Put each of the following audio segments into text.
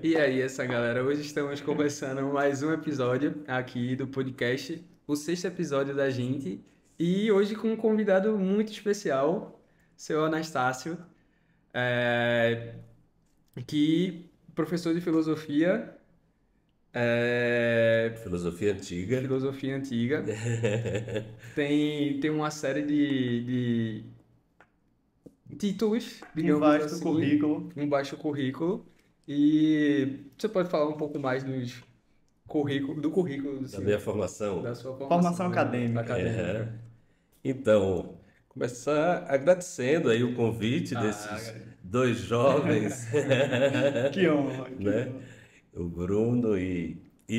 E aí, essa galera, hoje estamos começando mais um episódio aqui do podcast, o sexto episódio da gente, e hoje com um convidado muito especial, seu Anastácio, é, que professor de filosofia, Filosofia antiga. filosofia antiga, tem uma série de títulos, digamos vasto assim, currículo. um baixo currículo, e você pode falar um pouco mais do currículo Da minha formação. da sua Formação né? acadêmica. É. Então, começar agradecendo aí o convite desses dois jovens, Que honra. né? O Bruno e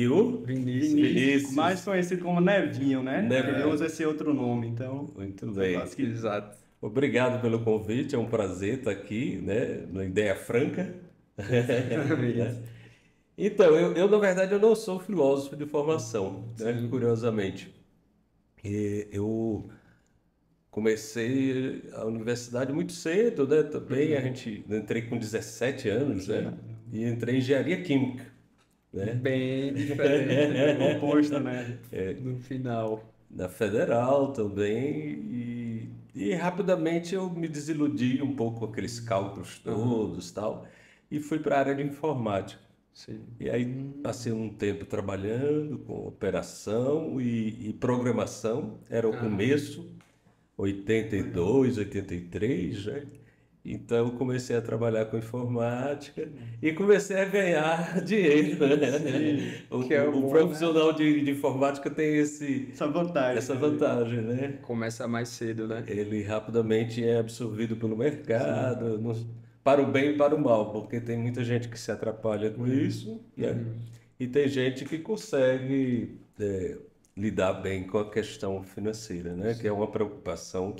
o Vinícius. Mais conhecido como Nevinho, né? Nevinho. Ele usa esse outro nome, então. Muito bem. Acho que- Exato. Obrigado pelo convite, é um prazer estar aqui, né? No Ideia Franca. Né? Então, eu, na verdade, eu não sou filósofo de formação, né? Curiosamente. Eu comecei a universidade muito cedo, né? Também entrei com 17 anos, né? E entrei em engenharia química, né? Bem diferente Oposto, né? no final. Na Federal também, e rapidamente eu me desiludi um pouco com aqueles cálculos todos, tal, e fui para a área de informática. Sim. E aí passei um tempo trabalhando com operação e programação, era o começo, 82, 83, né? Então eu comecei a trabalhar com informática e comecei a ganhar dinheiro, né? Que é O bom, profissional de informática tem essa Essa vantagem. vantagem, né? Começa mais cedo, né? Ele rapidamente é absorvido pelo mercado, para o bem e para o mal, porque tem muita gente que se atrapalha com isso, né? E tem gente que consegue lidar bem com a questão financeira, né? Que é uma preocupação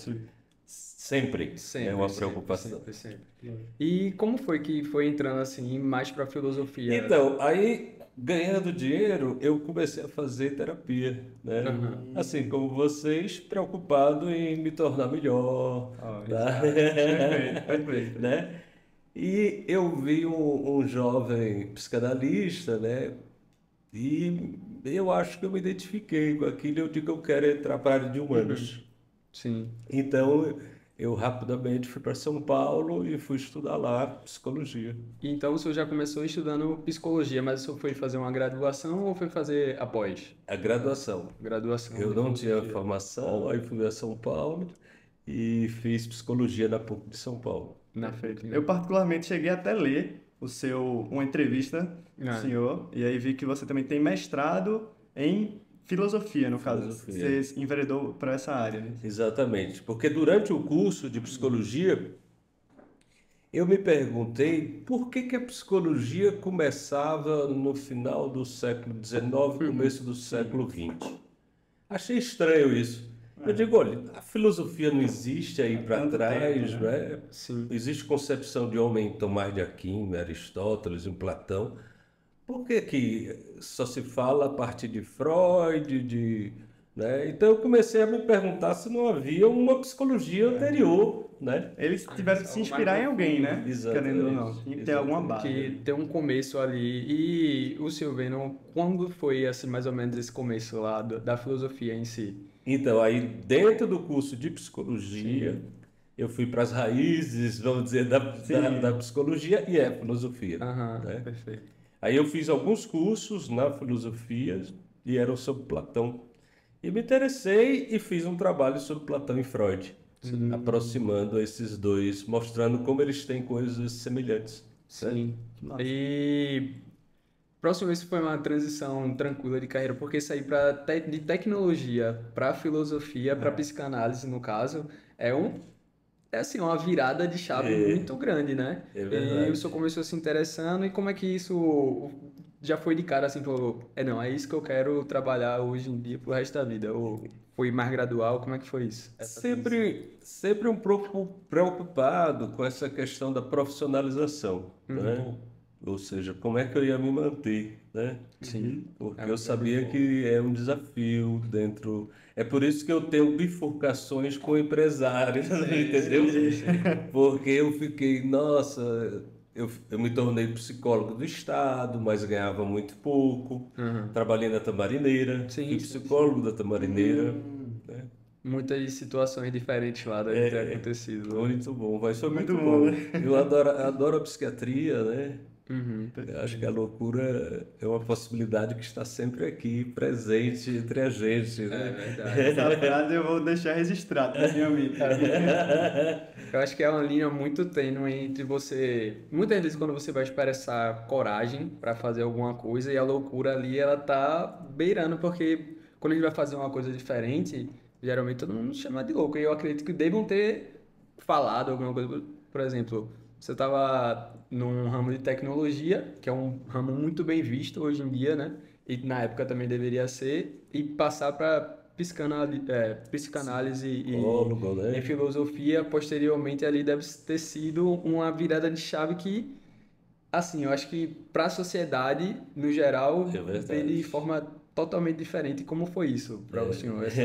sempre, é uma preocupação. Sempre. E como foi que foi entrando assim mais para filosofia? Então, aí ganhando dinheiro, eu comecei a fazer terapia, né? Assim como vocês, preocupado em me tornar melhor, tá? Perfeito. Né? E eu vi um jovem psicanalista, né? E eu acho que eu me identifiquei com aquilo. Eu digo que eu quero entrar para a área de humanos. Sim. Então, eu rapidamente fui para São Paulo e fui estudar lá psicologia. Então o senhor já começou estudando psicologia, mas o senhor foi fazer uma graduação ou foi fazer após? A graduação. Graduação. Eu de não tinha filosofia. formação, aí fui a São Paulo e fiz psicologia na PUC de São Paulo. Na Perfeito. PUC, né? Eu particularmente cheguei até a ler uma entrevista do senhor, e aí vi que você também tem mestrado em filosofia, no caso. Filosofia. Você enveredou para essa área, né? Exatamente, porque durante o curso de psicologia, eu me perguntei por que a psicologia começava no final do século XIX, começo do século XX. Achei estranho isso. Eu digo, olha, a filosofia não existe aí para tanto trás, tempo, né? Sim. Existe concepção de homem em Tomás de Aquino, Aristóteles, em Platão. Por que que só se fala a partir de Freud, né? Então eu comecei a me perguntar se não havia uma psicologia anterior, né? Eles tiveram que se inspirar em alguém, né? Exatamente. Querendo ou não. Tinha que ter alguma base. Que tem um começo ali. E o senhor vendo quando foi assim mais ou menos esse começo lá da filosofia em si? Então aí dentro do curso de psicologia, eu fui para as raízes, vamos dizer, da psicologia e é filosofia, né? Perfeito. Aí eu fiz alguns cursos na filosofia e eram sobre Platão. E me interessei e fiz um trabalho sobre Platão e Freud, aproximando esses dois, mostrando como eles têm coisas semelhantes. Sim. E próximo vez foi uma transição tranquila de carreira, porque sair de tecnologia para filosofia, para psicanálise, no caso, é assim, uma virada de chave muito grande, né? É verdade. E o senhor começou se interessando, e como é que isso já foi de cara, assim, falou, não, é isso que eu quero trabalhar hoje em dia pro resto da vida? Ou foi mais gradual, como é que foi isso? Sempre um pouco preocupado com essa questão da profissionalização, né? Ou seja, como é que eu ia me manter né? Sim. Porque É eu muito sabia bom. que é um desafio dentro. É por isso que eu tenho bifurcações com empresários, entendeu? Porque eu fiquei, nossa, eu me tornei psicólogo do Estado, mas ganhava muito pouco. Uhum. Trabalhei na Tamarineira, fui Sim, sim, sim. psicólogo da Tamarineira, né? Muitas situações diferentes lá devem ter acontecido, né? Muito bom, mas foi Muito muito bom, bom. né? Eu adoro a psiquiatria, né? Uhum. Eu acho que a loucura é uma possibilidade que está sempre aqui, presente entre a gente, É né? verdade. Essa frase eu vou deixar registrada na minha mente. Eu acho que é uma linha muito tênue entre você. Muitas vezes, quando você vai expressar coragem para fazer alguma coisa e a loucura ali, ela tá beirando, porque quando a gente vai fazer uma coisa diferente, geralmente todo mundo chama de louco. E eu acredito que devam ter falado alguma coisa. Por exemplo, você estava num ramo de tecnologia, que é um ramo muito bem visto hoje em dia, né? E na época também deveria ser, e passar para psicanálise Psicólogo, e né? filosofia, posteriormente ali deve ter sido uma virada de chave que, assim, eu acho que para a sociedade, no geral, É vê de verdade. forma totalmente diferente. Como foi isso para o senhor, essa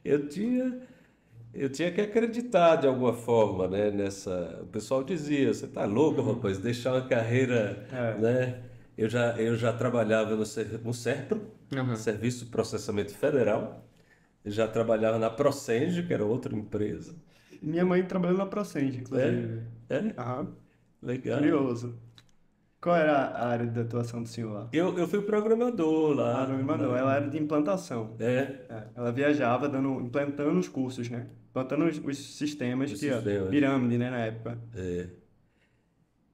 Eu tinha, eu tinha que acreditar de alguma forma, né, nessa. O pessoal dizia, você tá louco, rapaz, deixar uma carreira, É. né? Eu já trabalhava no SERPRO, Aham. Serviço de Processamento Federal. Eu já trabalhava na Procenge, que era outra empresa. Minha mãe trabalhou na Procente, É, inclusive. é, Aham. legal. Curioso. Qual era a área de atuação do senhor lá? Eu fui programador Ah, não lá, me mandou. Ela era de implantação. é, É, ela viajava implantando os cursos, né? Implantando os sistemas os que a sistemas. pirâmide, né, na época.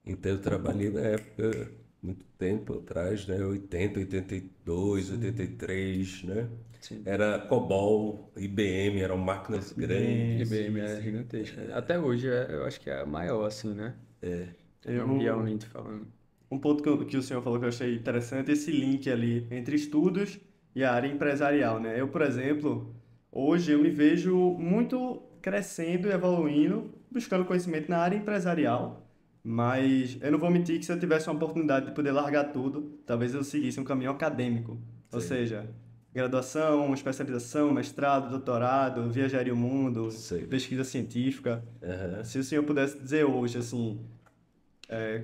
Então eu trabalhei na época, muito tempo atrás, né? 80, 82, 83, né? Sim. Era COBOL, IBM, eram máquinas grandes. IBM é gigantesca. Até hoje eu acho que é a maior, assim, né? Eu, Mundialmente falando. um ponto que o senhor falou que eu achei interessante, esse link ali entre estudos e a área empresarial, né? Eu, por exemplo, hoje eu me vejo muito crescendo e evoluindo, buscando conhecimento na área empresarial, mas eu não vou mentir que se eu tivesse uma oportunidade de poder largar tudo, talvez eu seguisse um caminho acadêmico, ou Sei, seja, graduação, especialização, mestrado, doutorado, viajaria o mundo, sei. pesquisa científica. Aham. Se o senhor pudesse dizer hoje, assim,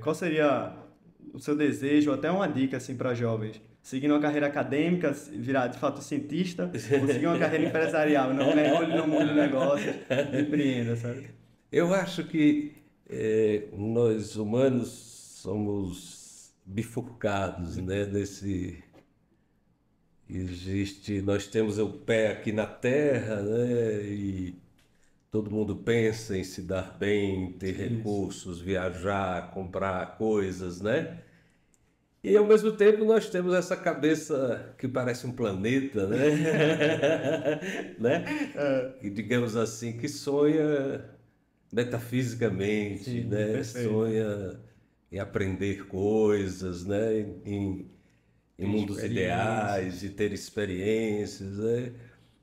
qual seria o seu desejo, ou até uma dica assim para jovens? Seguir uma carreira acadêmica, virar de fato cientista, ou seguir uma carreira empresarial, não mergulhe no mundo de negócios, empreenda, sabe? Eu acho que nós humanos somos bifurcados, né? Nós temos o pé aqui na terra, né? E todo mundo pensa em se dar bem, ter recursos, viajar, comprar coisas, né? E ao mesmo tempo nós temos essa cabeça que parece um planeta, né? né? E digamos assim, que sonha metafisicamente, Sim, né? perfeito. Sonha em aprender coisas, né? Em Tem mundos ideais, experiências. de ter experiências, né?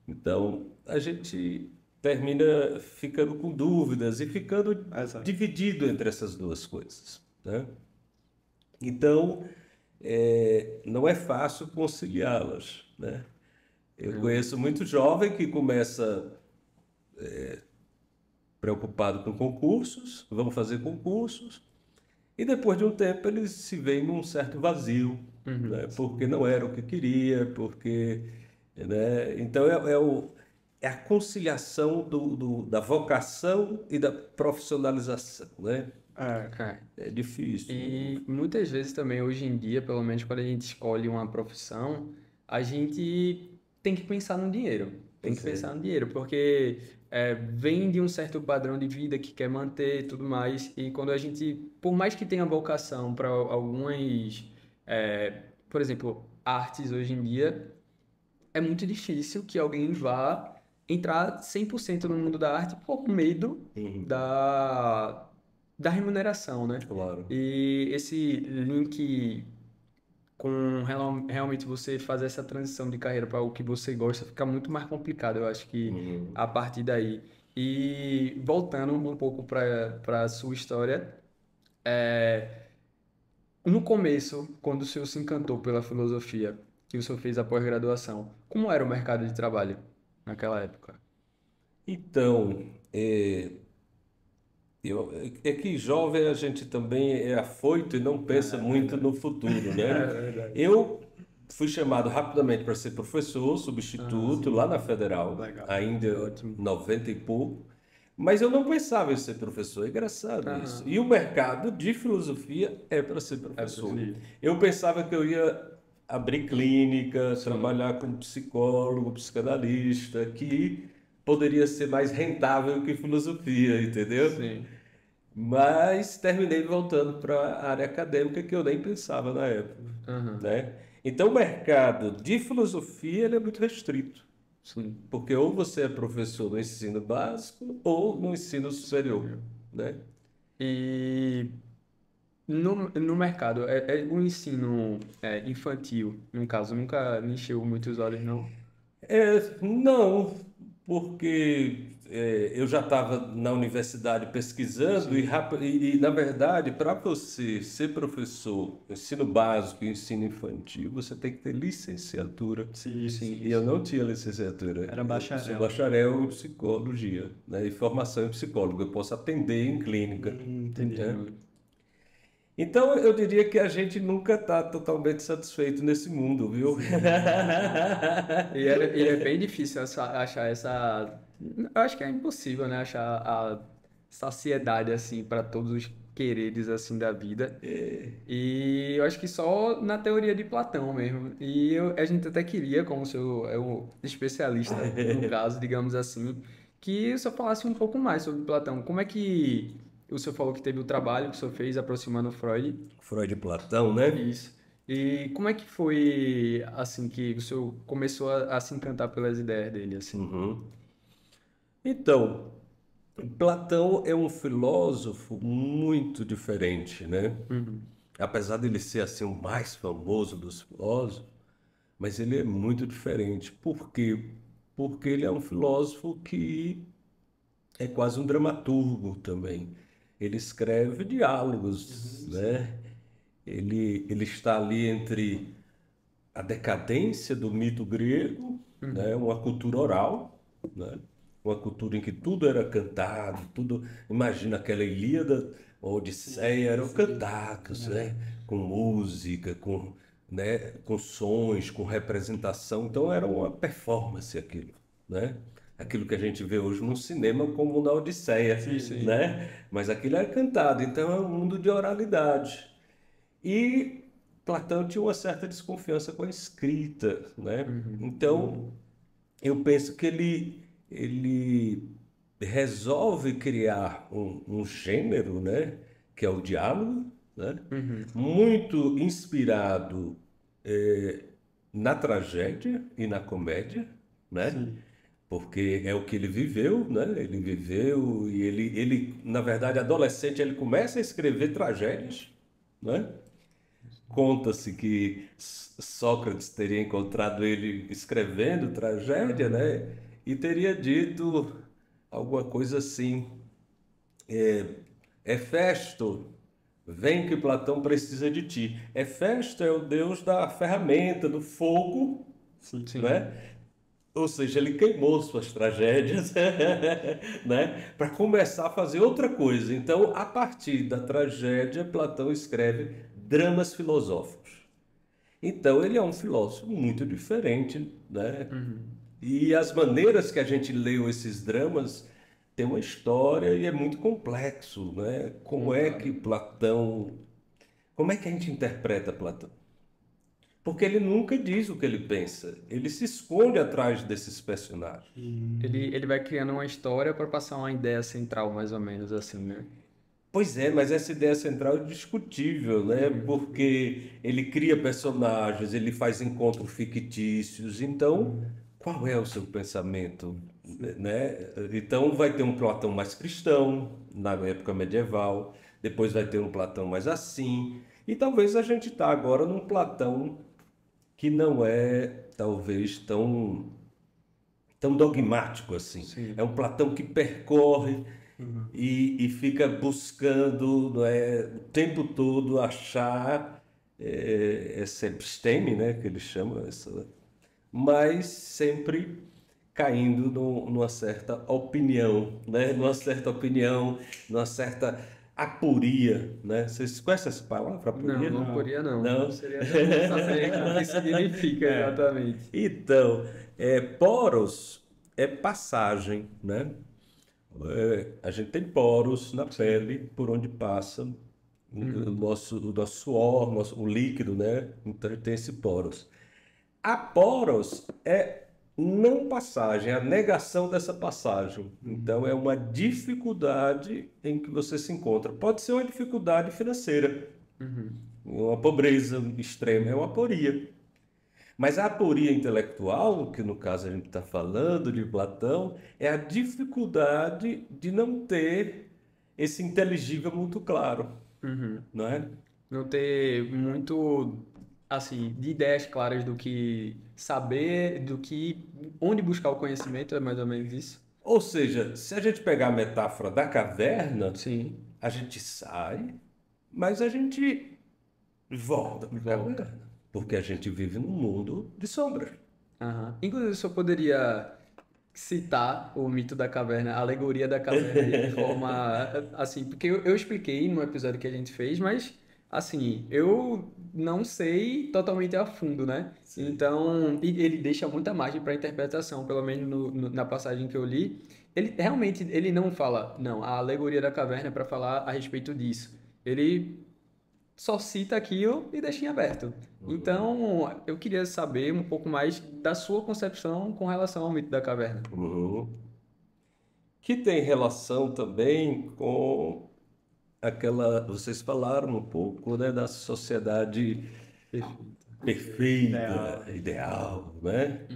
Então, a gente termina ficando com dúvidas e ficando Essa. dividido entre essas duas coisas, né? Então, não é fácil conciliá-las, né? Eu conheço muito jovem que começa preocupado com concursos, vamos fazer concursos, e depois de um tempo ele se vê num certo vazio, Uhum. né? Porque não era o que queria, porque, né? Então é a conciliação da vocação e da profissionalização, né? É, Cara, É difícil. e muitas vezes também, hoje em dia, pelo menos quando a gente escolhe uma profissão, a gente tem que pensar no dinheiro. Tem que Pois é. pensar no dinheiro, porque vem de um certo padrão de vida que quer manter e tudo mais. E quando a gente, por mais que tenha vocação para algumas, por exemplo, artes hoje em dia, é muito difícil que alguém vá entrar 100% no mundo da arte por medo Uhum, da, da remuneração, né? claro. E esse link com realmente você fazer essa transição de carreira para o que você gosta fica muito mais complicado, eu acho que Uhum. a partir daí. E voltando um pouco para a sua história, no começo, quando o senhor se encantou pela filosofia, que o senhor fez a pós-graduação, como era o mercado de trabalho naquela época? Então, é que jovem a gente também é afoito e não pensa muito no futuro, É né? verdade. Eu fui chamado rapidamente para ser professor, substituto, lá na Federal, Legal. ainda Ótimo. 90 e pouco, mas eu não pensava em ser professor, é engraçado Aham. isso. E o mercado de filosofia é para ser professor. ser. Eu pensava que eu ia abrir clínica, trabalhar como psicólogo, psicanalista, que poderia ser mais rentável que filosofia, entendeu? Sim. Mas terminei voltando para a área acadêmica que eu nem pensava na época, Aham. né? Então o mercado de filosofia ele é muito restrito, Sim. porque ou você é professor no ensino básico ou no ensino superior, né? E no mercado, o ensino infantil, no caso, nunca me encheu muito os olhos, não? Não, porque eu já estava na universidade pesquisando na verdade, para você ser professor, ensino básico e ensino infantil, você tem que ter licenciatura. Sim, sim. E eu não tinha licenciatura. Era Eu bacharel. sou bacharel em psicologia, né, e formação em psicólogo. Eu posso atender em clínica. Entendi. Né? Então, eu diria que a gente nunca está totalmente satisfeito nesse mundo, viu? E é bem difícil achar essa. Eu acho que é impossível, né? Achar a saciedade, assim, para todos os quereres, assim, da vida. E eu acho que só na teoria de Platão mesmo. A gente até queria, como o senhor é um especialista, no caso, digamos assim, que o senhor falasse um pouco mais sobre Platão. Como é que o senhor falou que teve o trabalho que o senhor fez aproximando Freud? Freud e Platão, né? Isso. E como é que foi, assim, que o senhor começou a se encantar pelas ideias dele, assim? Uhum. Então, Platão é um filósofo muito diferente, né? Uhum. Apesar dele ser assim o mais famoso dos filósofos, mas ele é muito diferente. Por quê? Porque ele é um filósofo que é quase um dramaturgo também. Ele escreve diálogos, né? Ele está ali entre a decadência do mito grego, né? Uma cultura oral, né? Uma cultura em que tudo era cantado, tudo. Imagina aquela Ilíada, a Odisseia eram cantados, né? Com música, né? Com sons, com representação. Então era uma performance aquilo, né? Aquilo que a gente vê hoje no cinema como na Odisseia, né? Mas aquilo era cantado, então é um mundo de oralidade. E Platão tinha uma certa desconfiança com a escrita, né? Então, eu penso que ele resolve criar um gênero, né? Que é o diálogo, né? Muito inspirado na tragédia e na comédia, né? Porque é o que ele viveu, né? Ele viveu e na verdade, adolescente, ele começa a escrever tragédias, né? Conta-se que Sócrates teria encontrado ele escrevendo tragédia, né? E teria dito alguma coisa assim: Hefesto, vem que Platão precisa de ti. Hefesto é o deus da ferramenta, do fogo, Sim. né? Ou seja, ele queimou suas tragédias, né? Para começar a fazer outra coisa. Então, a partir da tragédia, Platão escreve dramas filosóficos. Então, ele é um filósofo muito diferente, né? E as maneiras que a gente leu esses dramas tem uma história e é muito complexo, né? Como é que Platão... Como é que a gente interpreta Platão? Porque ele nunca diz o que ele pensa. Ele se esconde atrás desses personagens. Ele vai criando uma história para passar uma ideia central, mais ou menos, assim, né? Pois é, mas essa ideia central é discutível, né? Porque ele cria personagens, ele faz encontros fictícios. Então, qual é o seu pensamento, né? Então, vai ter um Platão mais cristão, na época medieval. Depois vai ter um Platão mais assim. E talvez a gente está agora num Platão que não é, talvez, tão dogmático assim. É um Platão que percorre e fica buscando, não é, o tempo todo achar é sempre STEM, né, que eles chamam, mas sempre caindo numa certa opinião, né, numa certa aporia, né? Vocês conhecem essa palavra, Não, aporia? não poria não. Não? Seria até bom saber o que significa exatamente. Então, poros é passagem, né? A gente tem poros na pele por onde passa o nosso suor, o líquido, né? Então, a gente tem esse poros. A poros é não passagem, é a negação dessa passagem. Então, é uma dificuldade em que você se encontra. Pode ser uma dificuldade financeira, uma pobreza extrema, é uma aporia. Mas a aporia intelectual, que no caso a gente está falando de Platão, é a dificuldade de não ter esse inteligível muito claro, Uhum. não é? Não ter muito, assim, de ideias claras do que saber, do que, onde buscar o conhecimento, é mais ou menos isso. Ou seja, se a gente pegar a metáfora da caverna, Sim, a gente sai, mas a gente volta para a volta. caverna, porque a gente vive num mundo de sombras. Aham. Inclusive, eu só poderia citar o mito da caverna, a alegoria da caverna de forma assim, porque eu expliquei no episódio que a gente fez, mas assim, eu não sei totalmente a fundo, né? Então, e ele deixa muita margem para interpretação, pelo menos na passagem que eu li. Ele realmente ele não fala, não, a alegoria da caverna é para falar a respeito disso. Ele só cita aquilo e deixa em aberto. Então, eu queria saber um pouco mais da sua concepção com relação ao mito da caverna. Uhum. Que tem relação também com aquela, vocês falaram um pouco, né, da sociedade perfeita, ideal, né?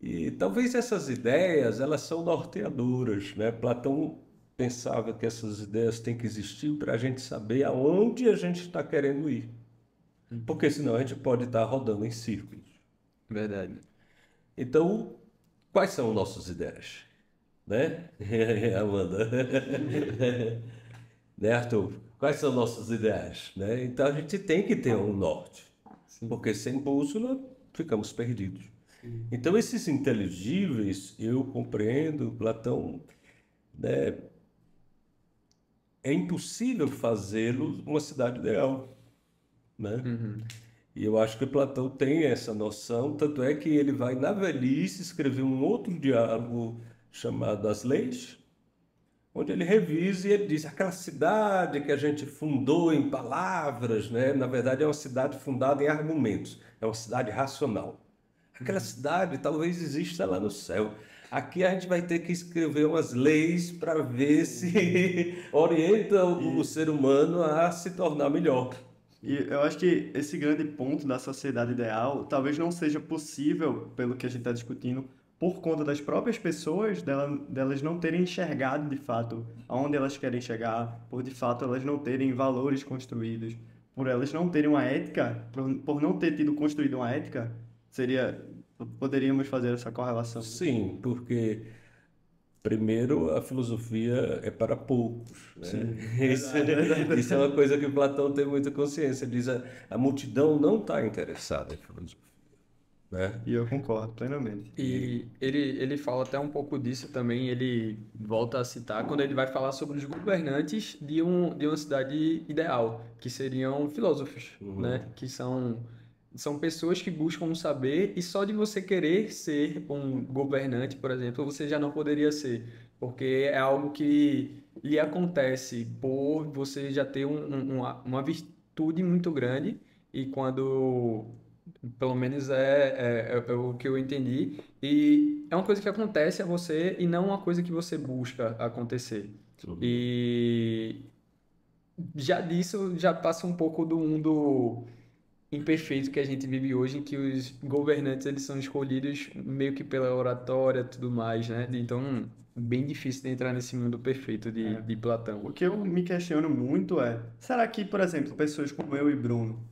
E talvez essas ideias, elas são norteadoras, né? Platão pensava que essas ideias têm que existir para a gente saber aonde a gente está querendo ir. Porque senão a gente pode estar rodando em círculos. Verdade. Então, quais são nossas ideias? Né? Amanda. Né, Arthur? Quais são nossas ideias? Né? Então a gente tem que ter um norte, porque sem bússola ficamos perdidos. Então esses inteligíveis, eu compreendo, Platão, né, é impossível fazê-los uma cidade ideal, né? E eu acho que Platão tem essa noção, tanto é que ele vai na velhice escrever um outro diálogo chamado As Leis, onde ele revisa e ele diz, aquela cidade que a gente fundou em palavras, né? Na verdade é uma cidade fundada em argumentos, é uma cidade racional. Aquela cidade talvez exista lá no céu. Aqui a gente vai ter que escrever umas leis para ver se orienta o ser humano a se tornar melhor. E eu acho que esse grande ponto da sociedade ideal talvez não seja possível, pelo que a gente está discutindo, por conta das próprias pessoas, delas não terem enxergado de fato aonde elas querem chegar, por de fato elas não terem valores construídos, por elas não terem uma ética, por não ter tido construído uma ética, poderíamos fazer essa correlação. Sim, porque primeiro a filosofia é para poucos, né? Isso é uma coisa que Platão tem muita consciência. Ele diz a multidão não está interessada em filosofia, né? E eu concordo plenamente. E ele fala até um pouco disso também, ele volta a citar quando ele vai falar sobre os governantes de uma cidade ideal, que seriam filósofos, né? Que são pessoas que buscam um saber e só de você querer ser um governante, por exemplo, você já não poderia ser, porque é algo que lhe acontece por você já ter uma virtude muito grande e quando pelo menos é o que eu entendi. E é uma coisa que acontece a você e não uma coisa que você busca acontecer. E já disso, já passa um pouco do mundo imperfeito que a gente vive hoje, em que os governantes eles são escolhidos meio que pela oratória e tudo mais, né? Então, bem difícil de entrar nesse mundo perfeito de Platão. O que eu me questiono muito é, será que, por exemplo, pessoas como eu e Bruno,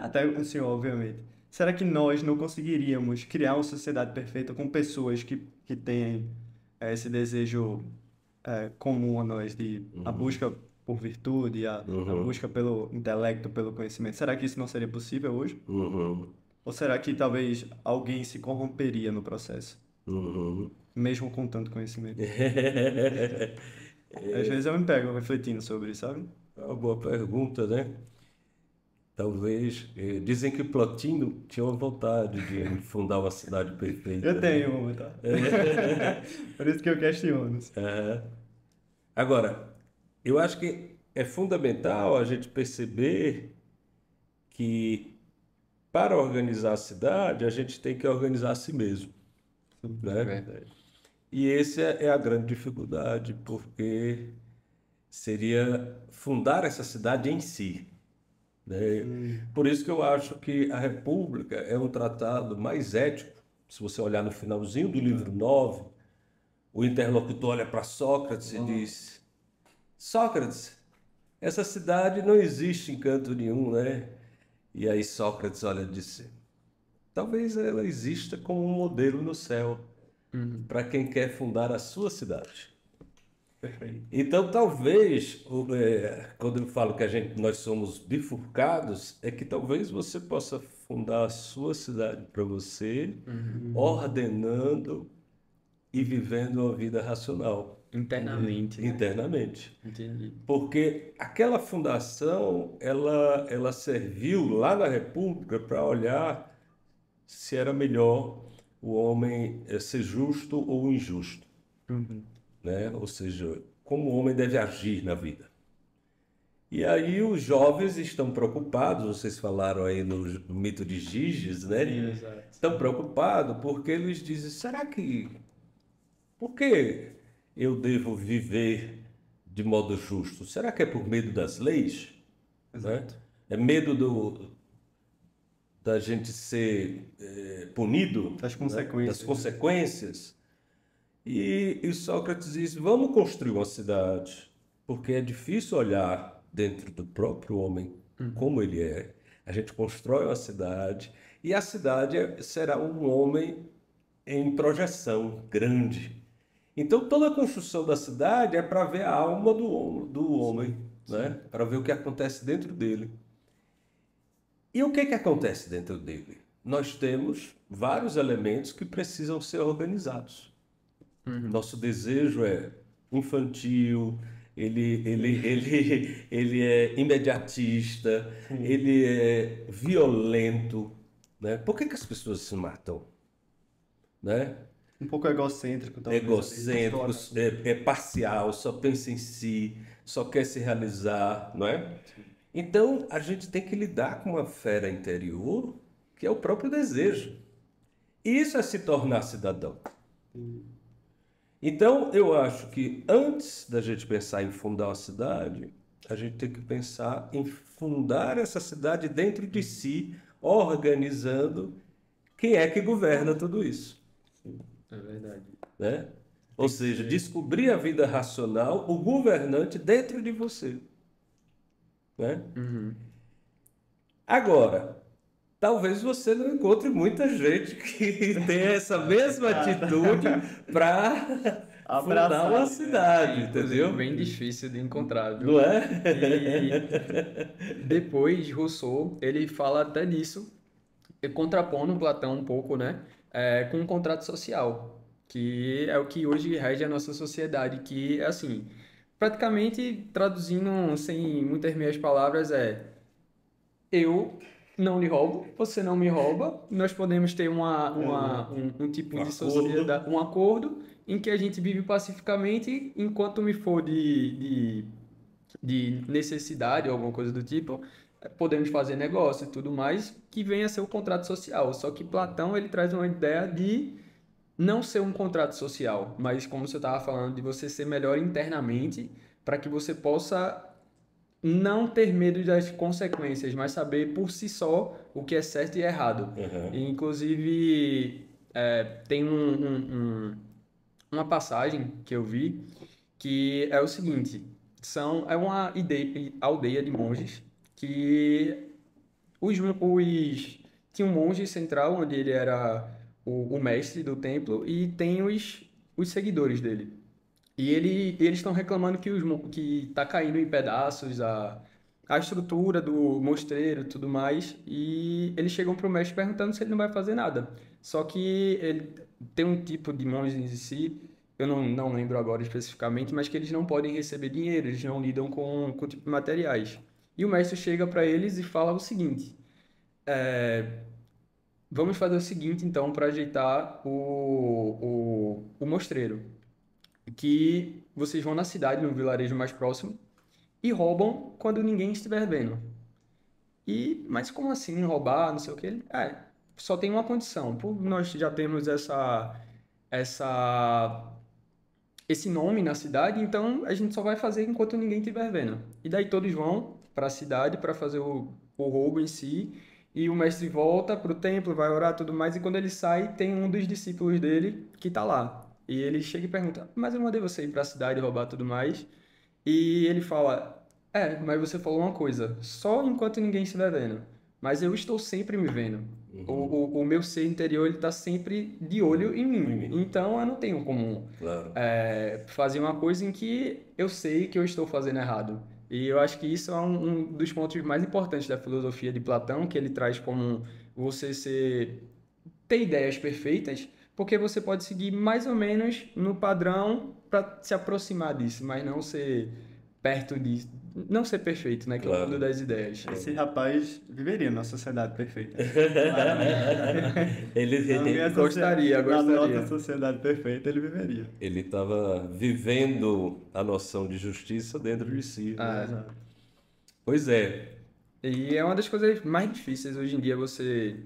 até o senhor, obviamente, será que nós não conseguiríamos criar uma sociedade perfeita com pessoas que têm esse desejo comum a nós de a busca por virtude, a busca pelo intelecto, pelo conhecimento. Será que isso não seria possível hoje? Ou será que talvez alguém se corromperia no processo, mesmo com tanto conhecimento? Às vezes eu me pego refletindo sobre isso, sabe? É uma boa pergunta, né? Talvez. Dizem que Plotino tinha uma vontade de fundar uma cidade perfeita. Eu tenho uma, tá? Por isso que eu questiono. Agora, eu acho que é fundamental a gente perceber que para organizar a cidade, a gente tem que organizar a si mesmo, né? Verdade. E essa é a grande dificuldade, porque seria fundar essa cidade em si, né? Por isso que eu acho que a República é um tratado mais ético. Se você olhar no finalzinho do livro 9, o interlocutor olha para Sócrates e diz: Sócrates, essa cidade não existe em canto nenhum, né? E aí Sócrates olha e disse: talvez ela exista como um modelo no céu para quem quer fundar a sua cidade. Perfeito. Então, talvez, quando eu falo que nós somos bifurcados, é que talvez você possa fundar a sua cidade para você, ordenando e vivendo uma vida racional. Internamente, né? Internamente. Entendi. Porque aquela fundação, ela serviu lá na República para olhar se era melhor o homem ser justo ou injusto, né? Ou seja, como o homem deve agir na vida. E aí os jovens estão preocupados, vocês falaram aí no mito de Giges, né? Sim, exato. Estão preocupados porque eles dizem, por que eu devo viver de modo justo? Será que é por medo das leis? Exato. Né? É medo da gente ser punido? Das né? consequências. Das consequências? E Sócrates diz, vamos construir uma cidade, porque é difícil olhar dentro do próprio homem como ele é. A gente constrói uma cidade e a cidade será um homem em projeção grande. Então toda a construção da cidade é para ver a alma do homem, né? Para ver o que acontece dentro dele. E o que acontece dentro dele? Nós temos vários elementos que precisam ser organizados. Nosso desejo é infantil, ele é imediatista, ele é violento, né? Por que as pessoas se matam? Né? Um pouco egocêntrico, talvez. Egocêntrico, é parcial, só pensa em si, só quer se realizar, não é? Então, a gente tem que lidar com uma fera interior, que é o próprio desejo. Isso é se tornar cidadão. Então, eu acho que antes da gente pensar em fundar uma cidade, a gente tem que pensar em fundar essa cidade dentro de si, organizando quem é que governa tudo isso. É verdade. Né? Ou seja, descobrir a vida racional, o governante dentro de você. Né? Agora, talvez você não encontre muita gente que tenha essa mesma atitude para fundar uma cidade, entendeu? Bem difícil de encontrar, viu? Não é? E depois, Rousseau, ele fala até disso, contrapondo Platão um pouco, né? Com um contrato social, que é o que hoje rege a nossa sociedade, que é assim, praticamente traduzindo sem muitas meias palavras, eu não lhe roubo, você não me rouba, nós podemos ter um tipo de sociedade, um acordo em que a gente vive pacificamente, enquanto me for de necessidade ou alguma coisa do tipo, podemos fazer negócio e tudo mais, que venha a ser o contrato social. Só que Platão, ele traz uma ideia de não ser um contrato social, mas como você estava falando, de você ser melhor internamente, para que você possa não ter medo das consequências, mas saber por si só o que é certo e errado. E, inclusive, tem uma passagem que eu vi que é o seguinte: é uma aldeia de monges que tinha um monge central, onde ele era o mestre do templo, e tem os seguidores dele. E eles estão reclamando que tá caindo em pedaços a estrutura do mostreiro e tudo mais. E eles chegam pro mestre perguntando se ele não vai fazer nada. Só que ele tem um tipo de monges em si, eu não lembro agora especificamente, mas que eles não podem receber dinheiro, eles não lidam com tipo de materiais. E o mestre chega para eles e fala o seguinte: vamos fazer o seguinte então para ajeitar o mostreiro. Que vocês vão na cidade, no vilarejo mais próximo, e roubam quando ninguém estiver vendo. Mas como assim roubar, não sei o que? Só tem uma condição. Por nós já temos essa, esse nome na cidade, então a gente só vai fazer enquanto ninguém estiver vendo. E daí todos vão para a cidade para fazer o roubo em si, e o mestre volta para o templo, vai orar e tudo mais, e quando ele sai, tem um dos discípulos dele que está lá. E ele chega e pergunta: mas eu mandei você ir para a cidade roubar tudo mais. E ele fala: mas você falou uma coisa, só enquanto ninguém estiver vendo. Mas eu estou sempre me vendo. O meu ser interior, ele está sempre de olho em mim. Então eu não tenho como Claro. fazer uma coisa em que eu sei que eu estou fazendo errado. E eu acho que isso é um dos pontos mais importantes da filosofia de Platão, que ele traz como você ter ideias perfeitas, porque você pode seguir mais ou menos no padrão para se aproximar disso, mas não ser perto disso, não ser perfeito, né? Que é o mundo Claro. das ideias. Esse rapaz viveria numa sociedade perfeita. Gostaria. Na nossa sociedade perfeita, ele viveria. Ele estava vivendo a noção de justiça dentro de si, né? Exato. Pois é. E é uma das coisas mais difíceis hoje em dia você,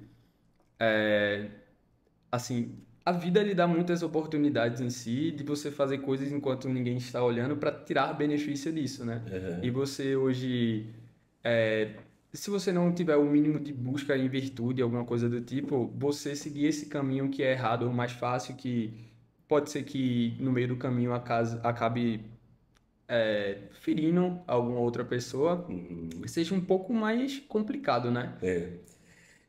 assim, a vida lhe dá muitas oportunidades em si de você fazer coisas enquanto ninguém está olhando para tirar benefício disso, né? E você hoje, se você não tiver o mínimo de busca em virtude, alguma coisa do tipo, você seguir esse caminho que é errado ou mais fácil, que pode ser que no meio do caminho acabe ferindo alguma outra pessoa, seja um pouco mais complicado, né?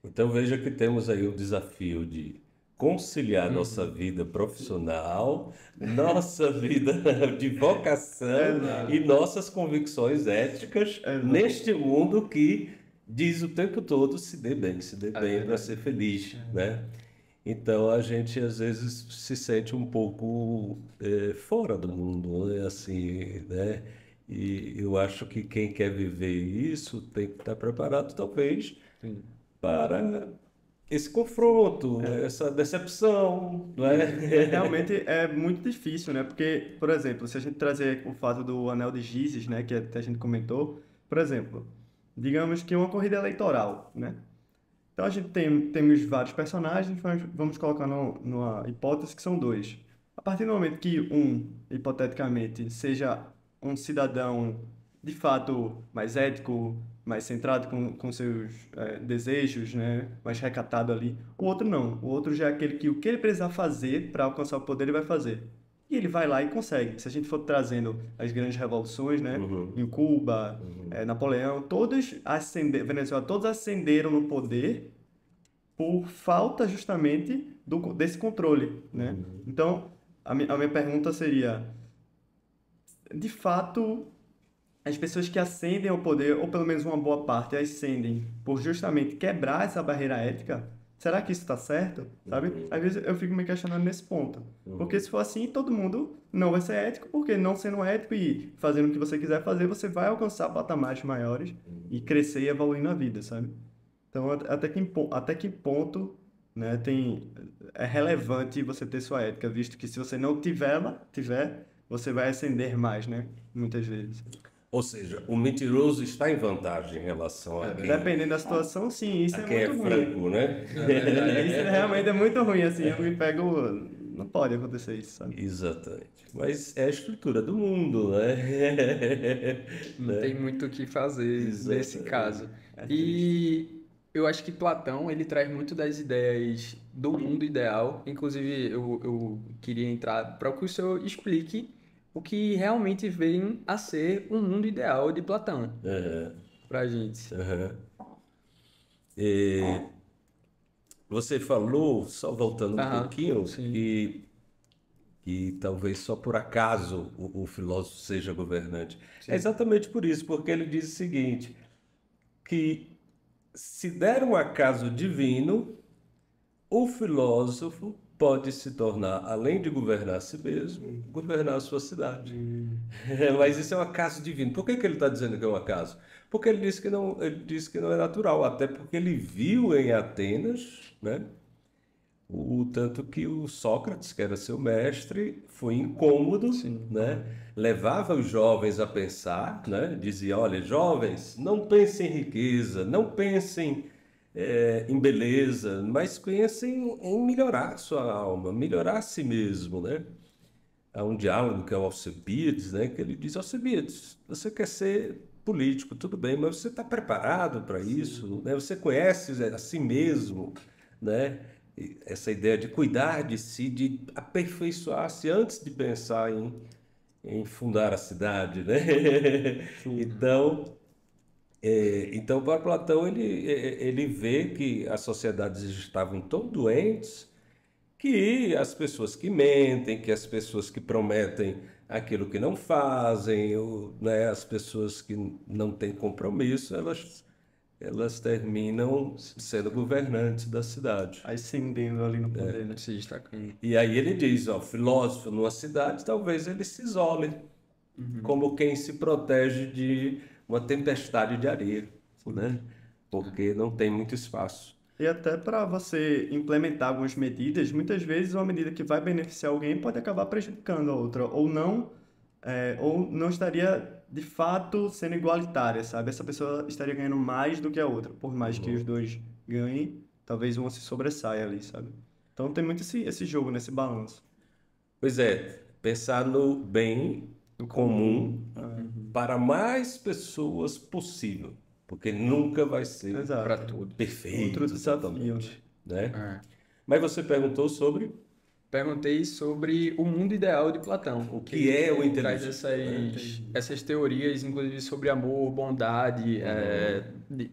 Então veja que temos aí o desafio de conciliar nossa vida profissional, nossa vida de vocação e nossas convicções éticas neste mundo que diz o tempo todo se dê bem para ser feliz, né? Então a gente às vezes se sente um pouco fora do mundo, né? Assim, né? E eu acho que quem quer viver isso tem que estar preparado, talvez, Sim. para esse confronto, essa decepção, não é? Realmente é muito difícil, né? Porque, por exemplo, se a gente trazer o fato do Anel de Gizes, né, que a gente comentou, por exemplo, digamos que uma corrida eleitoral, né? Então a gente temos vários personagens, vamos colocar numa hipótese que são dois. A partir do momento que um, hipoteticamente, seja um cidadão de fato mais ético, mais centrado com seus desejos, né, mais recatado ali, o outro não. O outro já é aquele que o que ele precisar fazer para alcançar o poder, ele vai fazer. E ele vai lá e consegue. Se a gente for trazendo as grandes revoluções, né, em Cuba, Napoleão, Venezuela, todos ascenderam no poder por falta justamente desse controle, né? Então, a minha pergunta seria, de fato, as pessoas que ascendem ao poder, ou pelo menos uma boa parte, ascendem por justamente quebrar essa barreira ética, será que isso está certo? Sabe? Às vezes eu fico me questionando nesse ponto. Porque se for assim, todo mundo não vai ser ético, porque não sendo ético e fazendo o que você quiser fazer, você vai alcançar patamares maiores e crescer e evoluir na vida, sabe? Então, até que ponto, né, é relevante você ter sua ética, visto que se você não tiver, você vai ascender mais, né? Muitas vezes. Ou seja, o mentiroso está em vantagem em relação a quem, Dependendo da situação, sim, isso a é quem é muito ruim. franco, né? Isso realmente é muito ruim, assim, eu me pego... Não pode acontecer isso, sabe? Exatamente. Mas é a estrutura do mundo, né? Não tem muito o que fazer nesse Exatamente. caso. É triste. E eu acho que Platão, ele traz muito das ideias do mundo ideal. Inclusive, eu queria entrar para que o senhor explique o que realmente vem a ser um mundo ideal de Platão para a gente. Você falou, só voltando um Aham, pouquinho, sim. que e talvez só por acaso o filósofo seja governante. Sim. É exatamente por isso, porque ele diz o seguinte, que se der um acaso divino, o filósofo pode se tornar, além de governar a si mesmo, governar a sua cidade. Mas isso é um acaso divino. Por que que ele está dizendo que é um acaso? Porque ele diz que não é natural, até porque ele viu em Atenas, né? O tanto que o Sócrates, que era seu mestre, foi incômodo, né? Levava os jovens a pensar, né? Dizia, olha, jovens, não pensem em riqueza, não pensem em beleza, mas pensem em melhorar sua alma, melhorar a si mesmo, né? Há um diálogo que é o Alcebiades, né? Que ele diz, Alcebiades, você quer ser político, tudo bem, mas você está preparado para isso, né? Você conhece a si mesmo, né? Essa ideia de cuidar de si, de aperfeiçoar-se antes de pensar em fundar a cidade, né? Então, então para Platão, ele vê que as sociedades estavam tão doentes que as pessoas que mentem, que as pessoas que prometem aquilo que não fazem, né, as pessoas que não têm compromisso, elas terminam sendo governantes da cidade. Ascendendo ali no poder, né? Se destacando. E aí ele diz, ó, filósofo numa cidade, talvez ele se isole, como quem se protege de uma tempestade de areia, né? Porque não tem muito espaço. E até para você implementar algumas medidas, muitas vezes uma medida que vai beneficiar alguém pode acabar prejudicando a outra, ou não estaria de fato sendo igualitária, sabe? Essa pessoa estaria ganhando mais do que a outra, por mais que os dois ganhem, talvez uma se sobressaia ali, sabe? Então tem muito esse jogo, nesse balanço. Pois é, pensar no bem comum para mais pessoas possível, porque nunca vai ser Exato. Para tudo. perfeito, Outro desafio, totalmente, né? É. Mas você perguntou sobre Perguntei sobre o mundo ideal de Platão. o que é o Ele traz inteligente. essas teorias, inclusive sobre amor, bondade,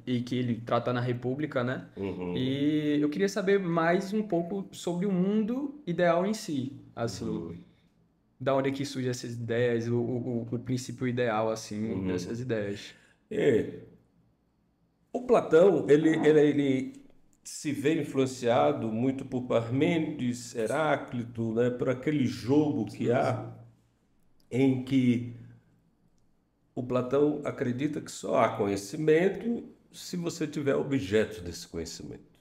e que ele trata na República, né? Uhum. E eu queria saber mais um pouco sobre o mundo ideal em si, assim, da onde é que surgem essas ideias, o princípio ideal, assim, dessas ideias. É, o Platão, ele se vê influenciado muito por Parmênides, Heráclito, né, por aquele jogo que há em que o Platão acredita que só há conhecimento se você tiver objeto desse conhecimento.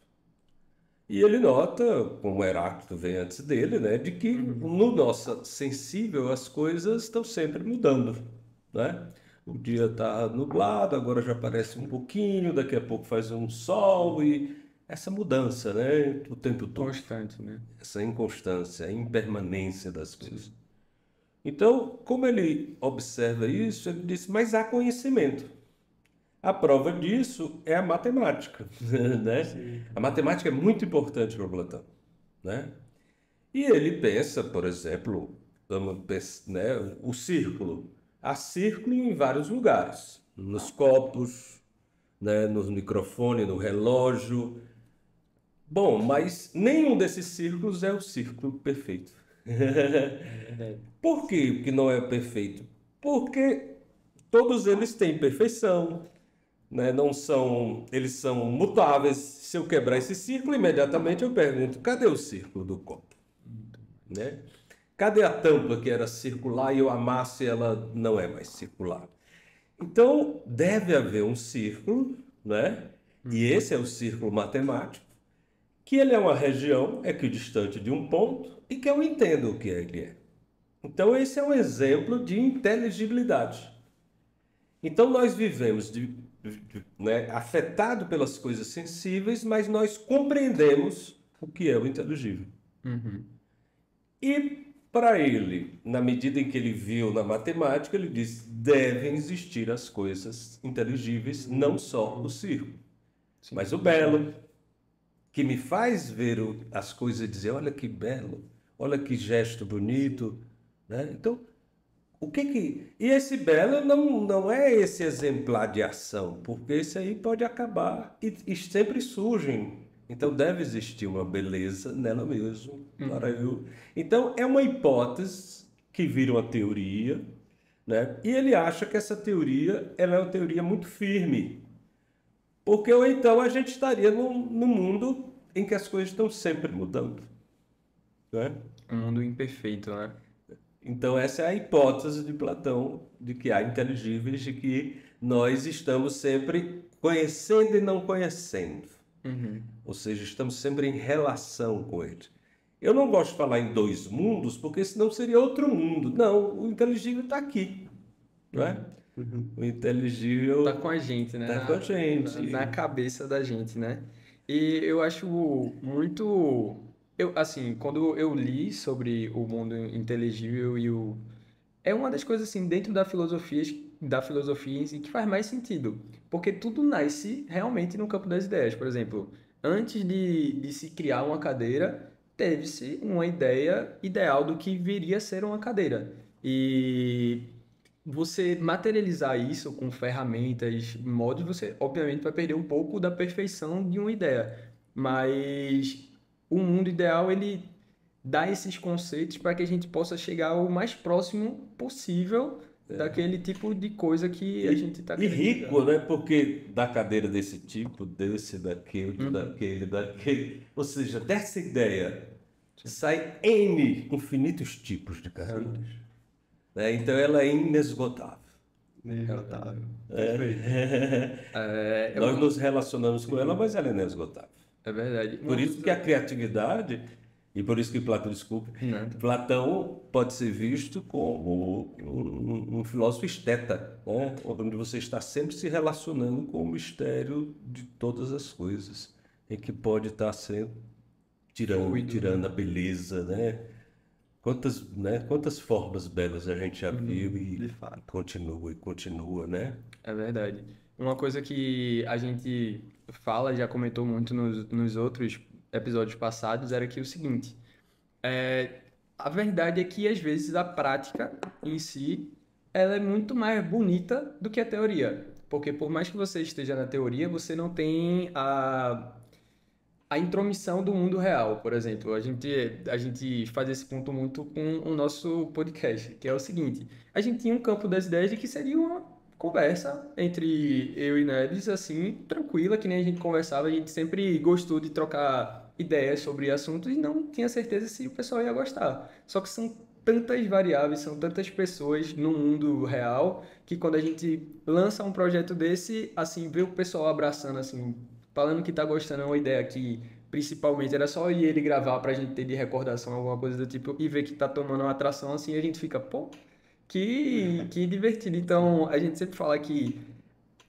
E ele nota, como Heráclito vem antes dele, né, de que no nosso sensível as coisas estão sempre mudando, né? O dia está nublado, agora já aparece um pouquinho, daqui a pouco faz um sol e essa mudança, né, o tempo todo, Constante, né? essa inconstância, a impermanência das coisas. Então, como ele observa isso, ele diz, mas há conhecimento. A prova disso é a matemática, né? A matemática é muito importante para Platão, né? E ele pensa, por exemplo, né, o círculo. Há círculo em vários lugares, nos copos, né, nos microfones, no relógio. Bom, mas nenhum desses círculos é o círculo perfeito. Por que que não é perfeito? Porque todos eles têm perfeição, né? Eles são mutáveis. Se eu quebrar esse círculo, imediatamente eu pergunto, cadê o círculo do copo? Né? Cadê a tampa que era circular e eu amasso e ela não é mais circular? Então, deve haver um círculo, né? E esse é o círculo matemático, que ele é uma região equidistante de um ponto e que eu entendo o que ele é. Então, esse é um exemplo de inteligibilidade. Então, nós vivemos né, afetado pelas coisas sensíveis, mas nós compreendemos o que é o inteligível. E para ele, na medida em que ele viu na matemática, ele diz: devem existir as coisas inteligíveis, não só o círculo, mas o belo, que me faz ver as coisas e dizer: olha que belo, olha que gesto bonito, né? Então, e esse belo não é esse exemplar de ação, porque esse aí pode acabar e sempre surgem Então deve existir uma beleza nela mesmo para eu. Então é uma hipótese que vira uma teoria, né? E ele acha que essa teoria ela é uma teoria muito firme, porque ou então a gente estaria num mundo em que as coisas estão sempre mudando, né? Um mundo imperfeito, né? Então essa é a hipótese de Platão de que há inteligíveis, de que nós estamos sempre conhecendo e não conhecendo. Ou seja, estamos sempre em relação com ele. Eu não gosto de falar em dois mundos, porque senão seria outro mundo. Não, o inteligível está aqui, não é? O inteligível Tá com a gente, né? está com a gente. Na cabeça da gente, né? E eu acho muito. Assim, quando eu li sobre o mundo inteligível é uma das coisas, assim, dentro da filosofia em si, que faz mais sentido. Porque tudo nasce realmente no campo das ideias. Por exemplo, antes de se criar uma cadeira, teve-se uma ideia ideal do que viria a ser uma cadeira. E você materializar isso com ferramentas, modos, você obviamente vai perder um pouco da perfeição de uma ideia. Mas o mundo ideal, ele dá esses conceitos para que a gente possa chegar o mais próximo possível daquele tipo de coisa que a gente está E querendo rico, chegar. né? Porque da cadeira desse tipo, desse, daquele, daquele. Ou seja, dessa ideia sai N infinitos tipos de cadeiras. Né? Então ela é inesgotável. Inesgotável. Nós nos relacionamos com ela, mas ela é inesgotável. É verdade. Por isso que a criatividade, e por isso que Platão, desculpe, Nada. Platão pode ser visto como um filósofo esteta, né? Onde você está sempre se relacionando com o mistério de todas as coisas, em que pode estar sempre tirando a beleza, né? Quantas formas belas a gente já viu de e fato. continua, né? É verdade. Uma coisa que a gente fala, já comentou muito nos outros episódios passados, era que o seguinte, a verdade é que às vezes a prática em si, ela é muito mais bonita do que a teoria. Porque por mais que você esteja na teoria, você não tem a intromissão do mundo real, por exemplo. A gente faz esse ponto muito com o nosso podcast, que é o seguinte: a gente tinha um campo das ideias de que seria uma conversa entre eu e Neves, assim, tranquila, que nem a gente conversava. A gente sempre gostou de trocar ideias sobre assuntos e não tinha certeza se o pessoal ia gostar. Só que são tantas variáveis, são tantas pessoas no mundo real que quando a gente lança um projeto desse, assim, vê o pessoal abraçando, assim, falando que tá gostando. É uma ideia que principalmente era só ir ele gravar pra gente ter de recordação, alguma coisa do tipo, e ver que tá tomando uma atração assim, a gente fica, pô, que divertido. Então, a gente sempre fala que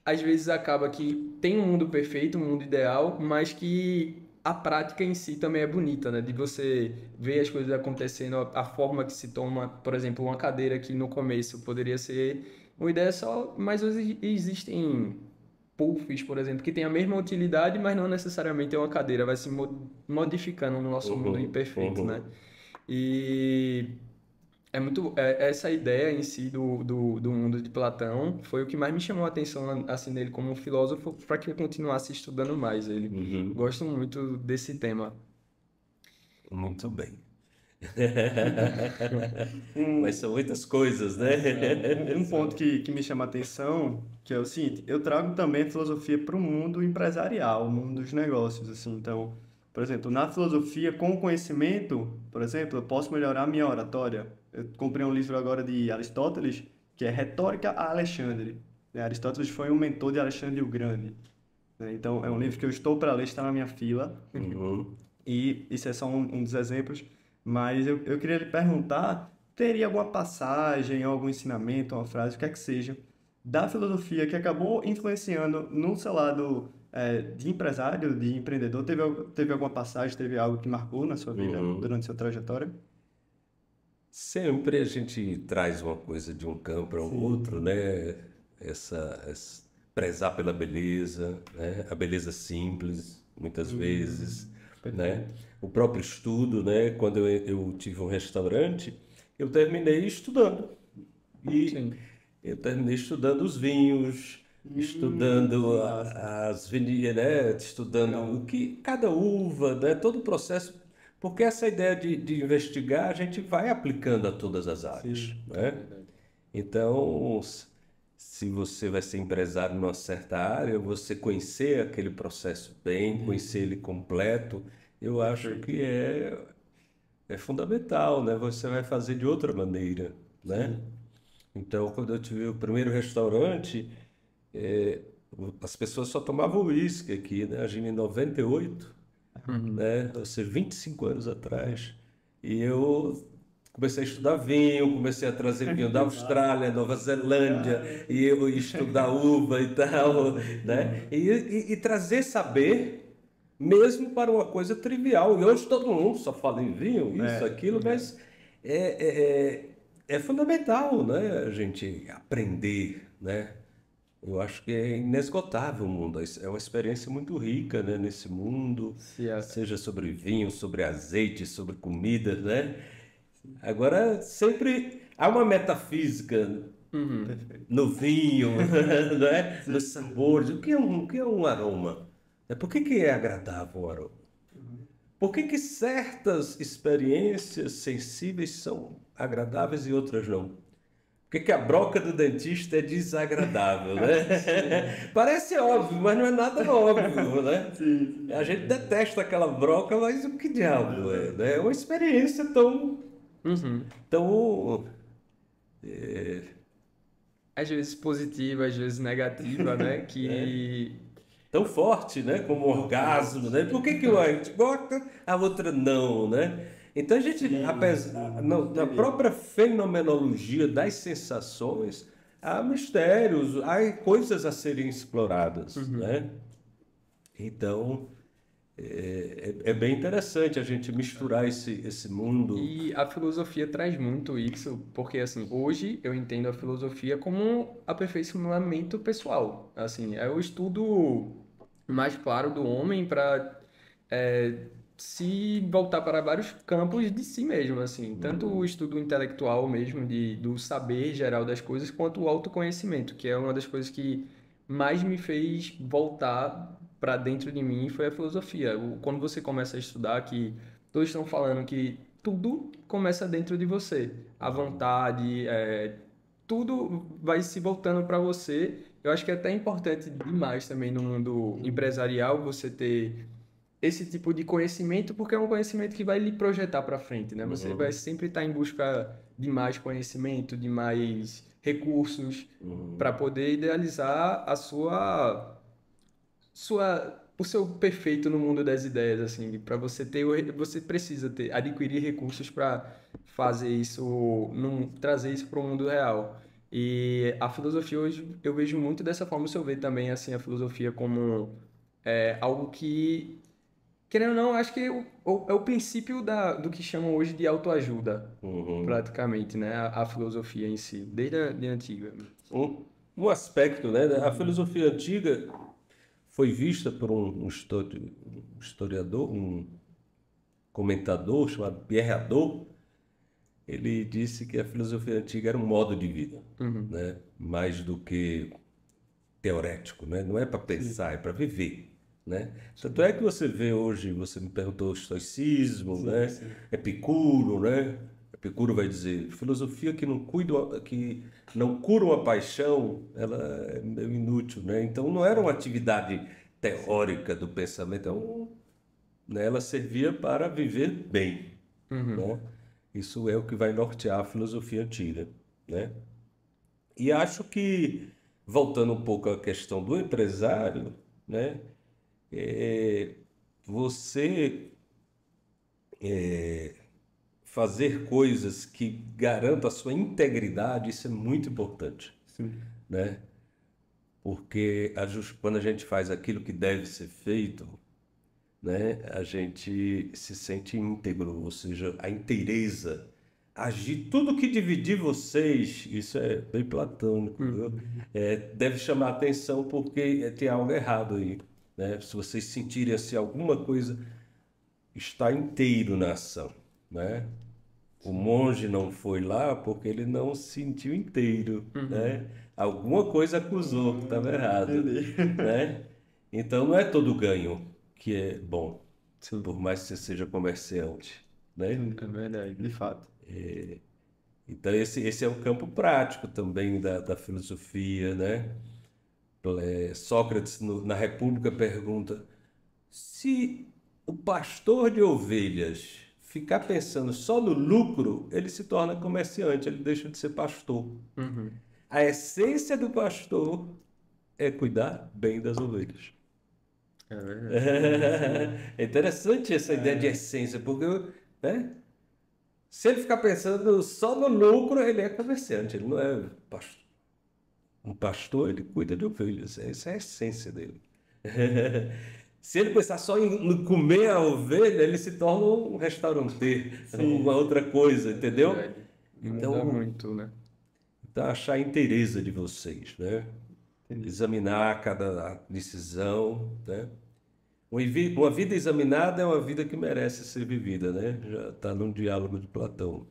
às vezes acaba que tem um mundo perfeito, um mundo ideal, mas que a prática em si também é bonita, né? De você ver as coisas acontecendo, a forma que se toma, por exemplo, uma cadeira que no começo poderia ser uma ideia só, mas hoje existem puffs, por exemplo, que tem a mesma utilidade, mas não necessariamente é uma cadeira, vai se modificando no nosso mundo imperfeito, né? E essa ideia em si do mundo de Platão foi o que mais me chamou a atenção assim nele como um filósofo para que eu continuasse estudando mais ele. Gosto muito desse tema. Muito bem. Mas são muitas coisas, né? Um ponto que me chama a atenção, que é o seguinte, eu trago também a filosofia para o mundo empresarial, o mundo dos negócios, assim. Então, por exemplo, na filosofia, com o conhecimento, por exemplo, eu posso melhorar a minha oratória. Eu comprei um livro agora de Aristóteles, que é Retórica a Alexandre. Aristóteles foi um mentor de Alexandre o Grande. Então, é um livro que eu estou para ler, está na minha fila. E isso é só um dos exemplos. Mas eu queria lhe perguntar, teria alguma passagem, algum ensinamento, uma frase, o que é que seja, da filosofia que acabou influenciando no seu lado de empresário, de empreendedor? Teve alguma passagem, teve algo que marcou na sua vida durante sua trajetória? Sempre a gente traz uma coisa de um campo para o outro, né? Prezar pela beleza, né? A beleza simples, muitas vezes, né? O próprio estudo, né? Quando eu tive um restaurante, eu terminei estudando. E Sim. eu terminei estudando os vinhos, estudando Nossa. as vinhas, né? Estudando o que cada uva, né? Todo o processo, porque essa ideia de investigar a gente vai aplicando a todas as áreas, Sim. né? Então, se você vai ser empresário numa certa área, você conhecer aquele processo bem, conhecer ele completo, eu acho que é fundamental, né? Você vai fazer de outra maneira, né? Sim. Então, quando eu tive o primeiro restaurante, eh, as pessoas só tomavam uísque aqui, né? A gente em 98, Uhum. né? Ou seja, 25 anos atrás. E eu comecei a estudar vinho, comecei a trazer vinho da Que massa. Austrália, Nova Zelândia, Cara. e eu ia estudar uva e tal, né? E trazer saber, mesmo para uma coisa trivial. E hoje todo mundo só fala em vinho, isso, É. aquilo, mas é fundamental, né? A gente aprender, né? Eu acho que é inesgotável o mundo. É uma experiência muito rica, né, nesse mundo, Se a- seja sobre vinho, sobre azeite, sobre comida, né? Agora, sempre há uma metafísica Uhum. Perfeito. no vinho, né? Nos sabores. O que é um aroma? Por que que é agradável o aroma? Por que que certas experiências sensíveis são agradáveis e outras não? Por que que a broca do dentista é desagradável, né? Parece óbvio, mas não é nada óbvio, né? Sim, A gente detesta aquela broca, mas o que diabo é, né? É uma experiência Uhum. tão Às vezes positiva, às vezes negativa, né? Que. tão forte, né? Como um orgasmo, né? Por que que uma a gente gosta, a outra não, né? Então a gente, apesar, na própria fenomenologia das sensações, há mistérios, há coisas a serem exploradas, Uhum. né? Então é bem interessante a gente misturar esse mundo. E a filosofia traz muito isso, porque assim, hoje eu entendo a filosofia como um aperfeiçoamento pessoal. Assim, é o estudo mais claro do homem para se voltar para vários campos de si mesmo, assim, tanto o estudo intelectual mesmo do saber geral das coisas, quanto o autoconhecimento, que é uma das coisas que mais me fez voltar para dentro de mim foi a filosofia. Quando você começa a estudar que todos estão falando que tudo começa dentro de você. A vontade, tudo vai se voltando para você. Eu acho que é até importante demais também no mundo empresarial você ter esse tipo de conhecimento, porque é um conhecimento que vai lhe projetar para frente, né? Você vai Uhum, sempre estar em busca de mais conhecimento, de mais recursos para uhum, poder idealizar a o seu perfeito no mundo das ideias, assim, para você ter, você precisa ter, adquirir recursos para fazer isso, trazer isso para o mundo real. E a filosofia hoje eu vejo muito dessa forma. Se eu ver também assim a filosofia como algo que, querendo ou não, acho que é o princípio do que chamam hoje de autoajuda, uhum. praticamente, né? A filosofia em si, desde a de antiga. Um aspecto, né? A filosofia antiga foi vista por um historiador, um comentador chamado Pierre Hadot. Ele disse que a filosofia antiga era um modo de vida, Uhum. né? Mais do que teorético, né? Não é para Sim. pensar, é para viver, né? Tanto é que você vê hoje, você me perguntou o estoicismo, Sim, né? sim. Epicuro, né? Epicuro vai dizer, filosofia que não cura uma paixão, ela é meio inútil, né? Então não era uma atividade teórica do pensamento, né? Ela servia para viver bem, Uhum. né? Isso é o que vai nortear a filosofia antiga, né? E acho que, voltando um pouco à questão do empresário, né? é, você fazer coisas que garantam a sua integridade, isso é muito importante, Sim. né? Porque quando a gente faz aquilo que deve ser feito, né, a gente se sente íntegro, ou seja, a inteireza. Agir, tudo que dividir vocês, isso é bem platônico, viu? Uhum. Deve chamar atenção porque tem algo errado aí, né? Se vocês sentirem assim alguma coisa está inteiro na ação, né? O monge não foi lá porque ele não se sentiu inteiro, né? Alguma coisa acusou que estava errado, Entendi. né? Então não é todo ganho que é bom, Sim, por mais que você seja comerciante, né? é verdade. De fato. Então esse é o campo prático também da filosofia, né? Sócrates na República pergunta: se o pastor de ovelhas ficar pensando só no lucro, ele se torna comerciante, ele deixa de ser pastor. Uhum. A essência do pastor é cuidar bem das ovelhas. É verdade. É interessante essa ideia de essência, porque, né? Se ele ficar pensando só no lucro, ele é comerciante, ele não é pastor. Um pastor, ele cuida de ovelhas, essa é a essência dele. Se ele pensar só em comer a ovelha, ele se torna um restauranteiro, uma outra coisa, entendeu? Verdade. Muda Então, muito, né? achar a inteireza de vocês, né? Examinar cada decisão, né? Uma vida examinada é uma vida que merece ser vivida, né? Já está num diálogo de Platão.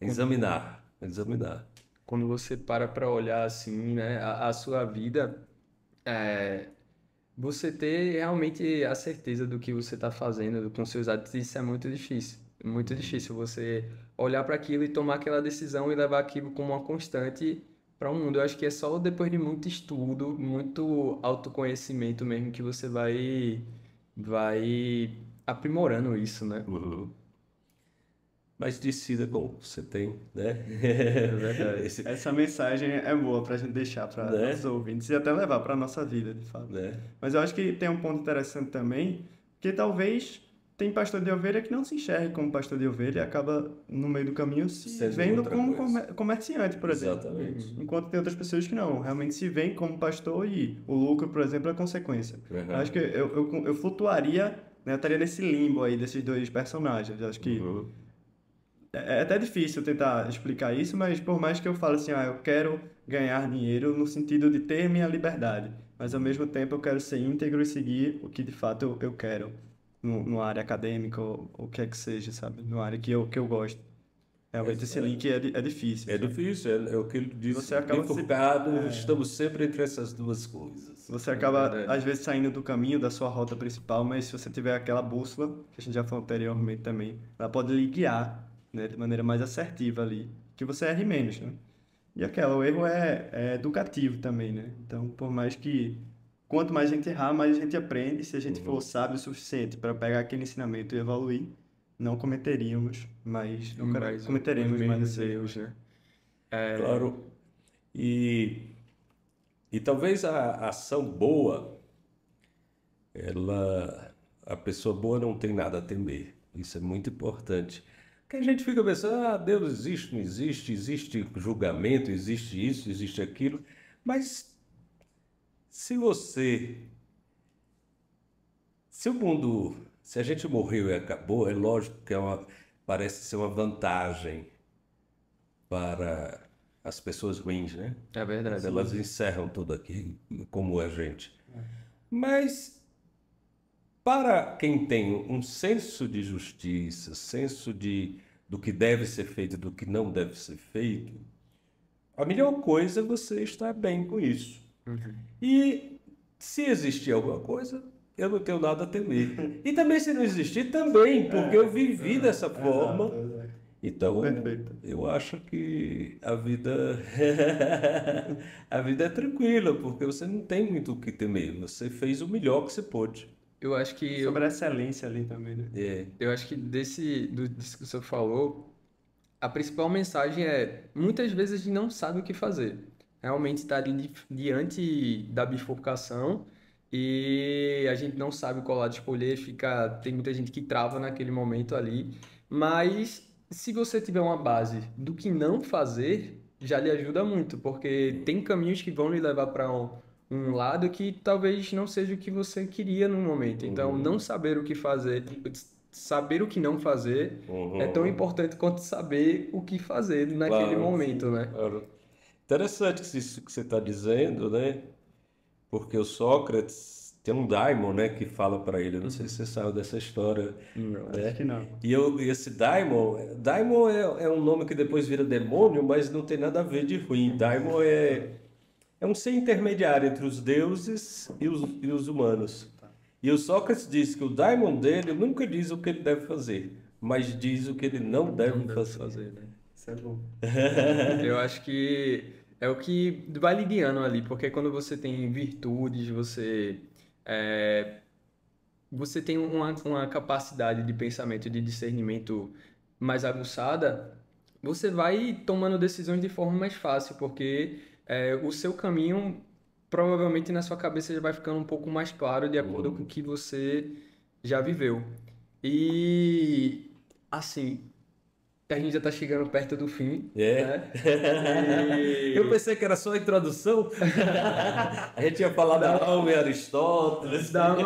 Examinar, examinar. Quando você para olhar assim, né, a sua vida, você ter realmente a certeza do que você está fazendo com seus atos, isso é muito difícil. Muito difícil você olhar para aquilo e tomar aquela decisão e levar aquilo como uma constante para o mundo. Eu acho que é só depois de muito estudo, muito autoconhecimento mesmo que você vai aprimorando isso, né? Uhum. Mas decida como você tem, né? É verdade. Essa mensagem é boa para a gente deixar para Né? nossos ouvintes e até levar para a nossa vida, de fato. Né? Mas eu acho que tem um ponto interessante também, que talvez tem pastor de ovelha que não se enxergue como pastor de ovelha e acaba, no meio do caminho, se Sendo vendo outra como coisa. comerciante, por exemplo. Exatamente. Enquanto tem outras pessoas que não, realmente se veem como pastor e o lucro, por exemplo, é consequência. Uhum. Eu acho que eu flutuaria, né, eu estaria nesse limbo aí desses dois personagens. Eu acho que Uhum. é até difícil tentar explicar isso, mas por mais que eu fale assim, eu quero ganhar dinheiro no sentido de ter minha liberdade, mas ao mesmo tempo eu quero ser íntegro e seguir o que de fato eu quero, no área acadêmica ou o que é que seja, sabe? No área que eu gosto. Realmente esse link é difícil. É sabe? difícil, é o que ele disse. Você acaba se- Bifurcado, estamos sempre entre essas duas coisas. Você acaba, verdade. às vezes, saindo do caminho da sua rota principal, mas se você tiver aquela bússola, que a gente já falou anteriormente também, ela pode lhe guiar, né, de maneira mais assertiva ali, que você erre menos, né? E o erro é educativo também, né? Então, por mais que, quanto mais a gente errar, mais a gente aprende. Se a gente for sábio o suficiente para pegar aquele ensinamento e evoluir, não cometeríamos mais, não Mais cometeremos os mais mesmos esse erros, né? Claro. E talvez a ação boa, a pessoa boa não tem nada a temer. Isso é muito importante. Porque a gente fica pensando, Deus existe, não existe, existe julgamento, existe isso, existe aquilo. Mas se o mundo, se a gente morreu e acabou, é lógico que parece ser uma vantagem para as pessoas ruins, né? É verdade. Elas encerram tudo aqui, como a gente. Mas para quem tem um senso de justiça, senso do que deve ser feito e do que não deve ser feito, a melhor coisa é você estar bem com isso. E se existir alguma coisa, eu não tenho nada a temer. E também se não existir, também, porque eu vivi dessa forma. Então, Perfeito. eu acho que a vida a vida é tranquila, porque você não tem muito o que temer. Você fez o melhor que você pôde. Eu acho que Sobre a excelência ali também, né? eu acho que disso que você falou, a principal mensagem é, muitas vezes a gente não sabe o que fazer. Realmente está ali diante da bifurcação e a gente não sabe qual lado escolher, tem muita gente que trava naquele momento ali, mas se você tiver uma base do que não fazer, já lhe ajuda muito, porque tem caminhos que vão lhe levar para um lado que talvez não seja o que você queria no momento. Então, não saber o que fazer, saber o que não fazer é tão importante quanto saber o que fazer naquele Claro, momento, né? claro. Interessante isso que você está dizendo, né? Porque o Sócrates tem um daimon, né, que fala para ele. Eu não sei se você sabe dessa história. Acho que não. E esse daimon é um nome que depois vira demônio, mas não tem nada a ver de ruim. Daimon é um ser intermediário entre os deuses e os humanos. E o Sócrates diz que o daimon dele nunca diz o que ele deve fazer, mas diz o que ele não deve fazer. né? Isso é bom. Eu acho que é o que vai lhe guiando ali, porque quando você tem virtudes, é, você tem uma capacidade de pensamento, de discernimento mais aguçada, você vai tomando decisões de forma mais fácil, porque o seu caminho, provavelmente na sua cabeça, já vai ficando um pouco mais claro de acordo com o que você já viveu. E, assim, a gente já está chegando perto do fim, né? Eu pensei que era só a introdução. A gente ia falar da alma e Aristóteles. Dá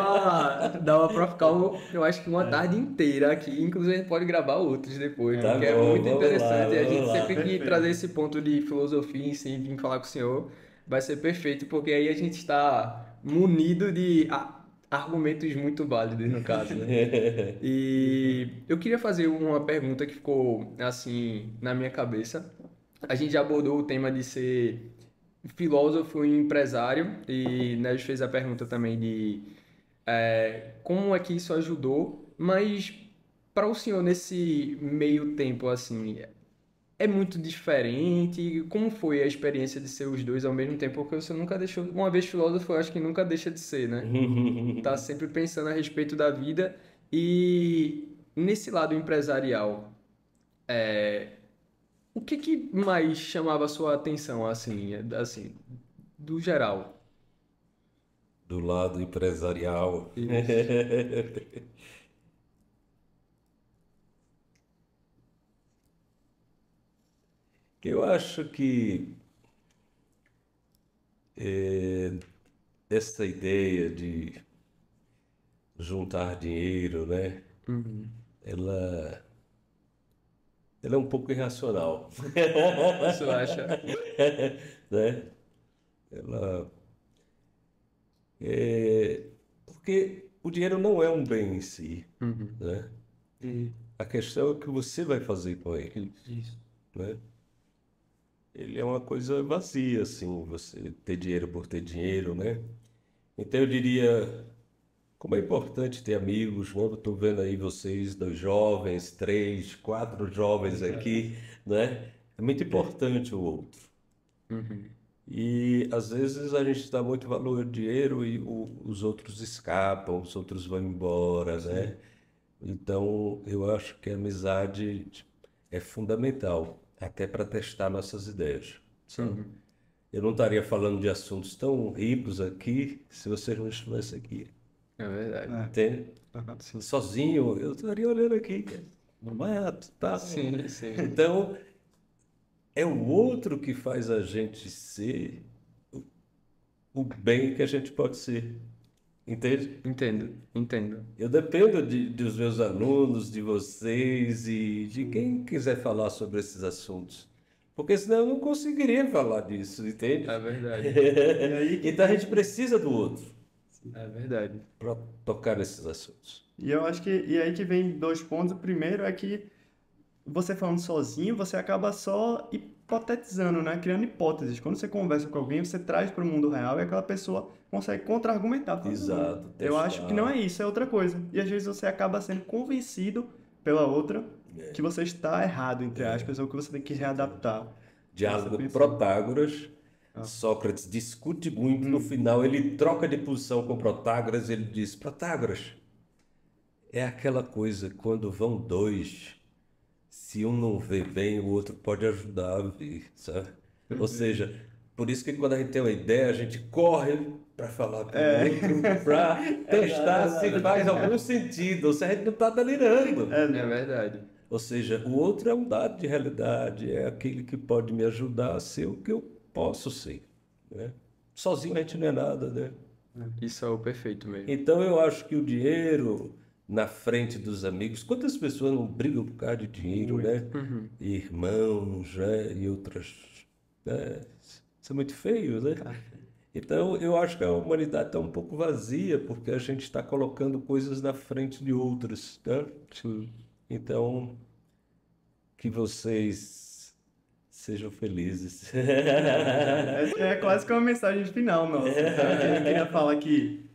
pra ficar, eu acho que uma tarde inteira aqui. Inclusive, a gente pode gravar outros depois, Tá porque é bom, muito vamos interessante. lá, E a vamos gente lá. sempre que Perfeito. trazer esse ponto de filosofia em si, vir falar com o senhor, vai ser perfeito, porque aí a gente está munido de argumentos muito válidos, no caso, né? E eu queria fazer uma pergunta que ficou assim na minha cabeça. A gente já abordou o tema de ser filósofo e empresário, e Neves fez a pergunta também de como é que isso ajudou, mas para o senhor nesse meio tempo assim, é muito diferente? Como foi a experiência de ser os dois ao mesmo tempo? Porque você nunca deixou, uma vez filósofo, eu acho que nunca deixa de ser, né? Tá sempre pensando a respeito da vida e nesse lado empresarial, o que mais chamava a sua atenção assim, do geral? Do lado empresarial. Eu acho que essa ideia de juntar dinheiro, né? Uhum. Ela é um pouco irracional, Você acha? né? Ela porque o dinheiro não é um bem em si, Uhum. né? A questão é o que você vai fazer com ele, Isso. né? Ele é uma coisa vazia, assim, você ter dinheiro por ter dinheiro, né? Então eu diria, como é importante ter amigos, né? Eu estou vendo aí vocês, dois jovens, três, quatro jovens aqui, né? É muito importante o outro. Uhum. E às vezes a gente dá muito valor ao dinheiro e os outros escapam, os outros vão embora, né? Então eu acho que a amizade é fundamental, até para testar nossas ideias, sabe? Eu não estaria falando de assuntos tão ricos aqui se vocês não estivessem aqui, É verdade. entende? Sim. Sozinho eu estaria olhando aqui, no mato, tá? Sim, sim. Então é o outro que faz a gente ser o bem que a gente pode ser, entende? Entendo. Eu dependo dos meus alunos, de vocês e de quem quiser falar sobre esses assuntos. Porque senão eu não conseguiria falar disso, entende? É verdade. Então a gente precisa do outro É verdade. para tocar nesses assuntos. E eu acho que e aí que vem dois pontos. O primeiro é que você falando sozinho, você acaba só hipotetizando, né? Criando hipóteses. Quando você conversa com alguém, você traz para o mundo real e aquela pessoa consegue contra-argumentar. Fala, Exato, "Não, eu acho que não é isso, é outra coisa." E às vezes você acaba sendo convencido pela outra que você está errado, entre aspas, ou que você tem que readaptar. Diálogo Você de pensa. Protágoras. Sócrates discute muito, no final ele troca de posição com Protágoras, ele diz, Protágoras, é aquela coisa, quando vão dois, se um não vê bem, o outro pode ajudar a ver, sabe? Ou seja, por isso que quando a gente tem uma ideia, a gente corre para falar para o outro, para testar se faz algum sentido, ou se a gente não está delirando. É verdade. Ou seja, o outro é um dado de realidade, é aquele que pode me ajudar a ser o que eu posso ser, né? Sozinho a gente não é nada, né? Isso é o perfeito mesmo. Então eu acho que o dinheiro na frente dos amigos, quantas pessoas não brigam por causa de dinheiro, né? Irmãos, né? E outras, né? Isso é muito feio, né? Então, eu acho que a humanidade está um pouco vazia, porque a gente está colocando coisas na frente de outras, né? Sim. Então, que vocês sejam felizes. Essa é quase que uma mensagem final nossa. Eu queria falar que,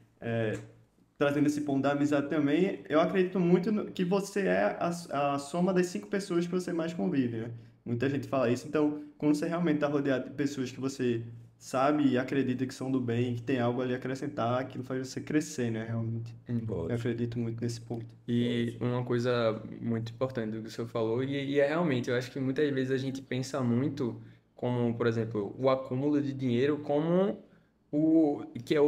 trazendo esse ponto da amizade também, eu acredito muito que você é a soma das 5 pessoas que você mais convive, né? Muita gente fala isso. Então, quando você realmente está rodeado de pessoas que você sabe e acredita que são do bem, que tem algo ali a acrescentar, aquilo faz você crescer, né? Realmente. Eu acredito muito nesse ponto. E uma coisa muito importante do que o senhor falou, e é realmente, eu acho que muitas vezes a gente pensa muito como, por exemplo, o acúmulo de dinheiro como que é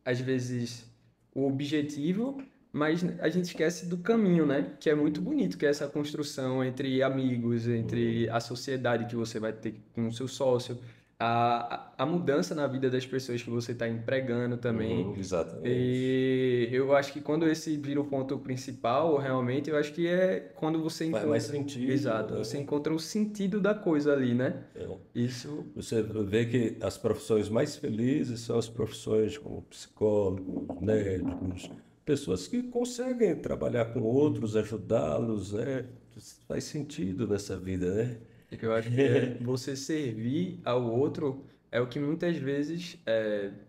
às vezes, o objetivo, mas a gente esquece do caminho, né? Que é muito bonito, que é essa construção entre amigos, entre a sociedade que você vai ter com o seu sócio, a mudança na vida das pessoas que você está empregando também. Exatamente. E eu acho que quando esse vira o ponto principal, realmente, eu acho que é quando você Faz encontra... mais sentido, Exato, né? você encontra o sentido da coisa ali, né? Isso, Você vê que as profissões mais felizes são as profissões como psicólogos, médicos, pessoas que conseguem trabalhar com outros, ajudá-los, né? Faz sentido nessa vida, né? eu acho que você servir ao outro é o que muitas vezes,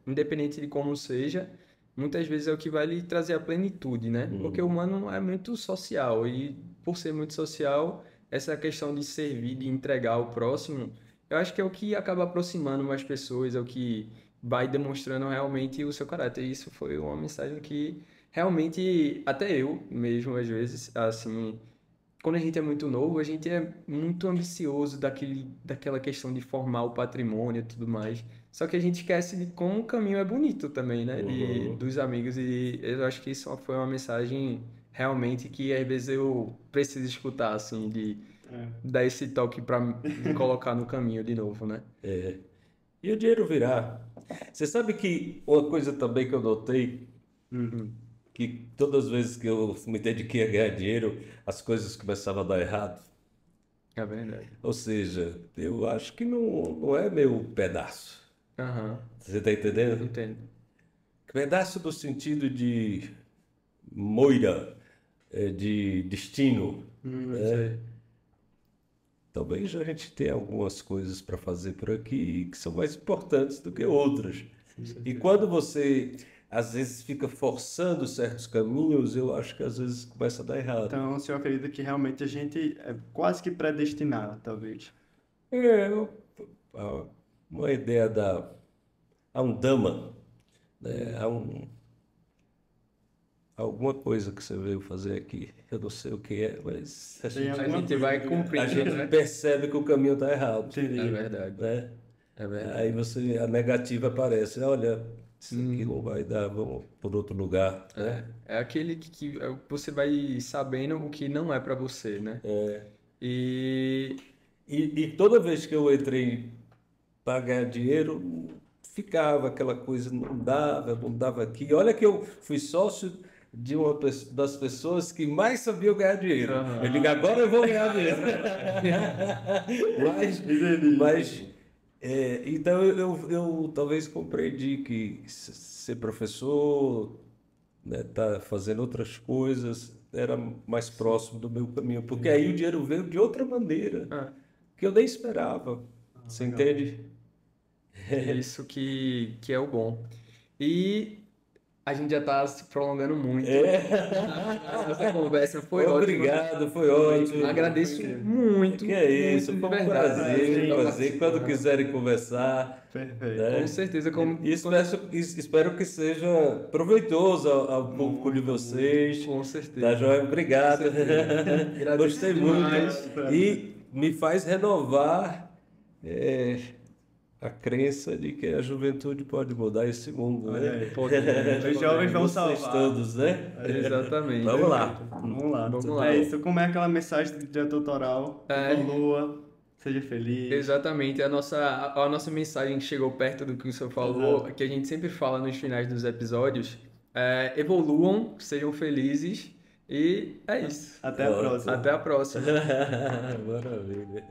independente de como seja, muitas vezes é o que vai lhe trazer a plenitude, né? Porque o humano é muito social e por ser muito social, essa questão de servir, de entregar ao próximo, eu acho que é o que acaba aproximando mais pessoas, é o que vai demonstrando realmente o seu caráter. E isso foi uma mensagem que realmente, até eu mesmo, às vezes, assim, quando a gente é muito novo, a gente é muito ambicioso daquela questão de formar o patrimônio e tudo mais. Só que a gente esquece de como o caminho é bonito também, né? E dos amigos. E eu acho que isso foi uma mensagem realmente que às vezes eu preciso escutar, assim, de dar esse toque para me colocar no caminho de novo, né? E o dinheiro virá. Você sabe que uma coisa também que eu notei, que todas as vezes que eu me dediquei a ganhar dinheiro, as coisas começavam a dar errado. É verdade. Ou seja, eu acho que não é meu pedaço. Aham, Você está entendendo? entendo. Pedaço no sentido de moira, de destino. Sei. Talvez a gente tenha algumas coisas para fazer por aqui que são mais importantes do que outras. E quando você, às vezes, fica forçando certos caminhos, eu acho que às vezes começa a dar errado. Então, o senhor acredita que realmente a gente é quase que predestinado, talvez. É, uma ideia há um Dhamma, né? Alguma coisa que você veio fazer aqui. Eu não sei o que é, mas Tem A alguma gente coisa vai que- a cumprindo, gente né? percebe que o caminho está errado, Entendi. É verdade. né? É verdade. Aí a negativa aparece. Olha, isso aqui não vai dar, vamos por outro lugar, né? É aquele que você vai sabendo o que não é pra você, né? E E toda vez que eu entrei para ganhar dinheiro, ficava aquela coisa, não dava aqui. Olha que eu fui sócio de das pessoas que mais sabiam ganhar dinheiro. Eu digo, agora eu vou ganhar dinheiro. mas então eu talvez compreendi que ser professor, né, tá fazendo outras coisas, era mais próximo do meu caminho. Porque aí o dinheiro veio de outra maneira, ah, que eu nem esperava. Você entende? isso que é o bom. E a gente já tá se prolongando muito. Essa conversa foi ótima. Obrigado, foi ótimo. Agradeço muito, Que é isso, muito foi de um verdade. prazer Tá fazer quando participando. quiserem conversar. Perfeito. né? Com certeza, como E espero que seja proveitoso ao público de vocês. com Tá, certeza. joia? Obrigado. Agradeço Gostei demais. muito. E me faz renovar a crença de que a juventude pode mudar esse mundo, Olha né? aí. Podemos, Os jovens vão Vocês salvar. todos, né? Exatamente. Vamos lá. Vamos lá. Vamos lá. É isso. Como é aquela mensagem do diretor autoral? Evolua, seja feliz. Exatamente, a nossa mensagem que chegou perto do que o senhor falou, que a gente sempre fala nos finais dos episódios, evoluam, sejam felizes e é isso. Até a próxima. Até a próxima. Maravilha.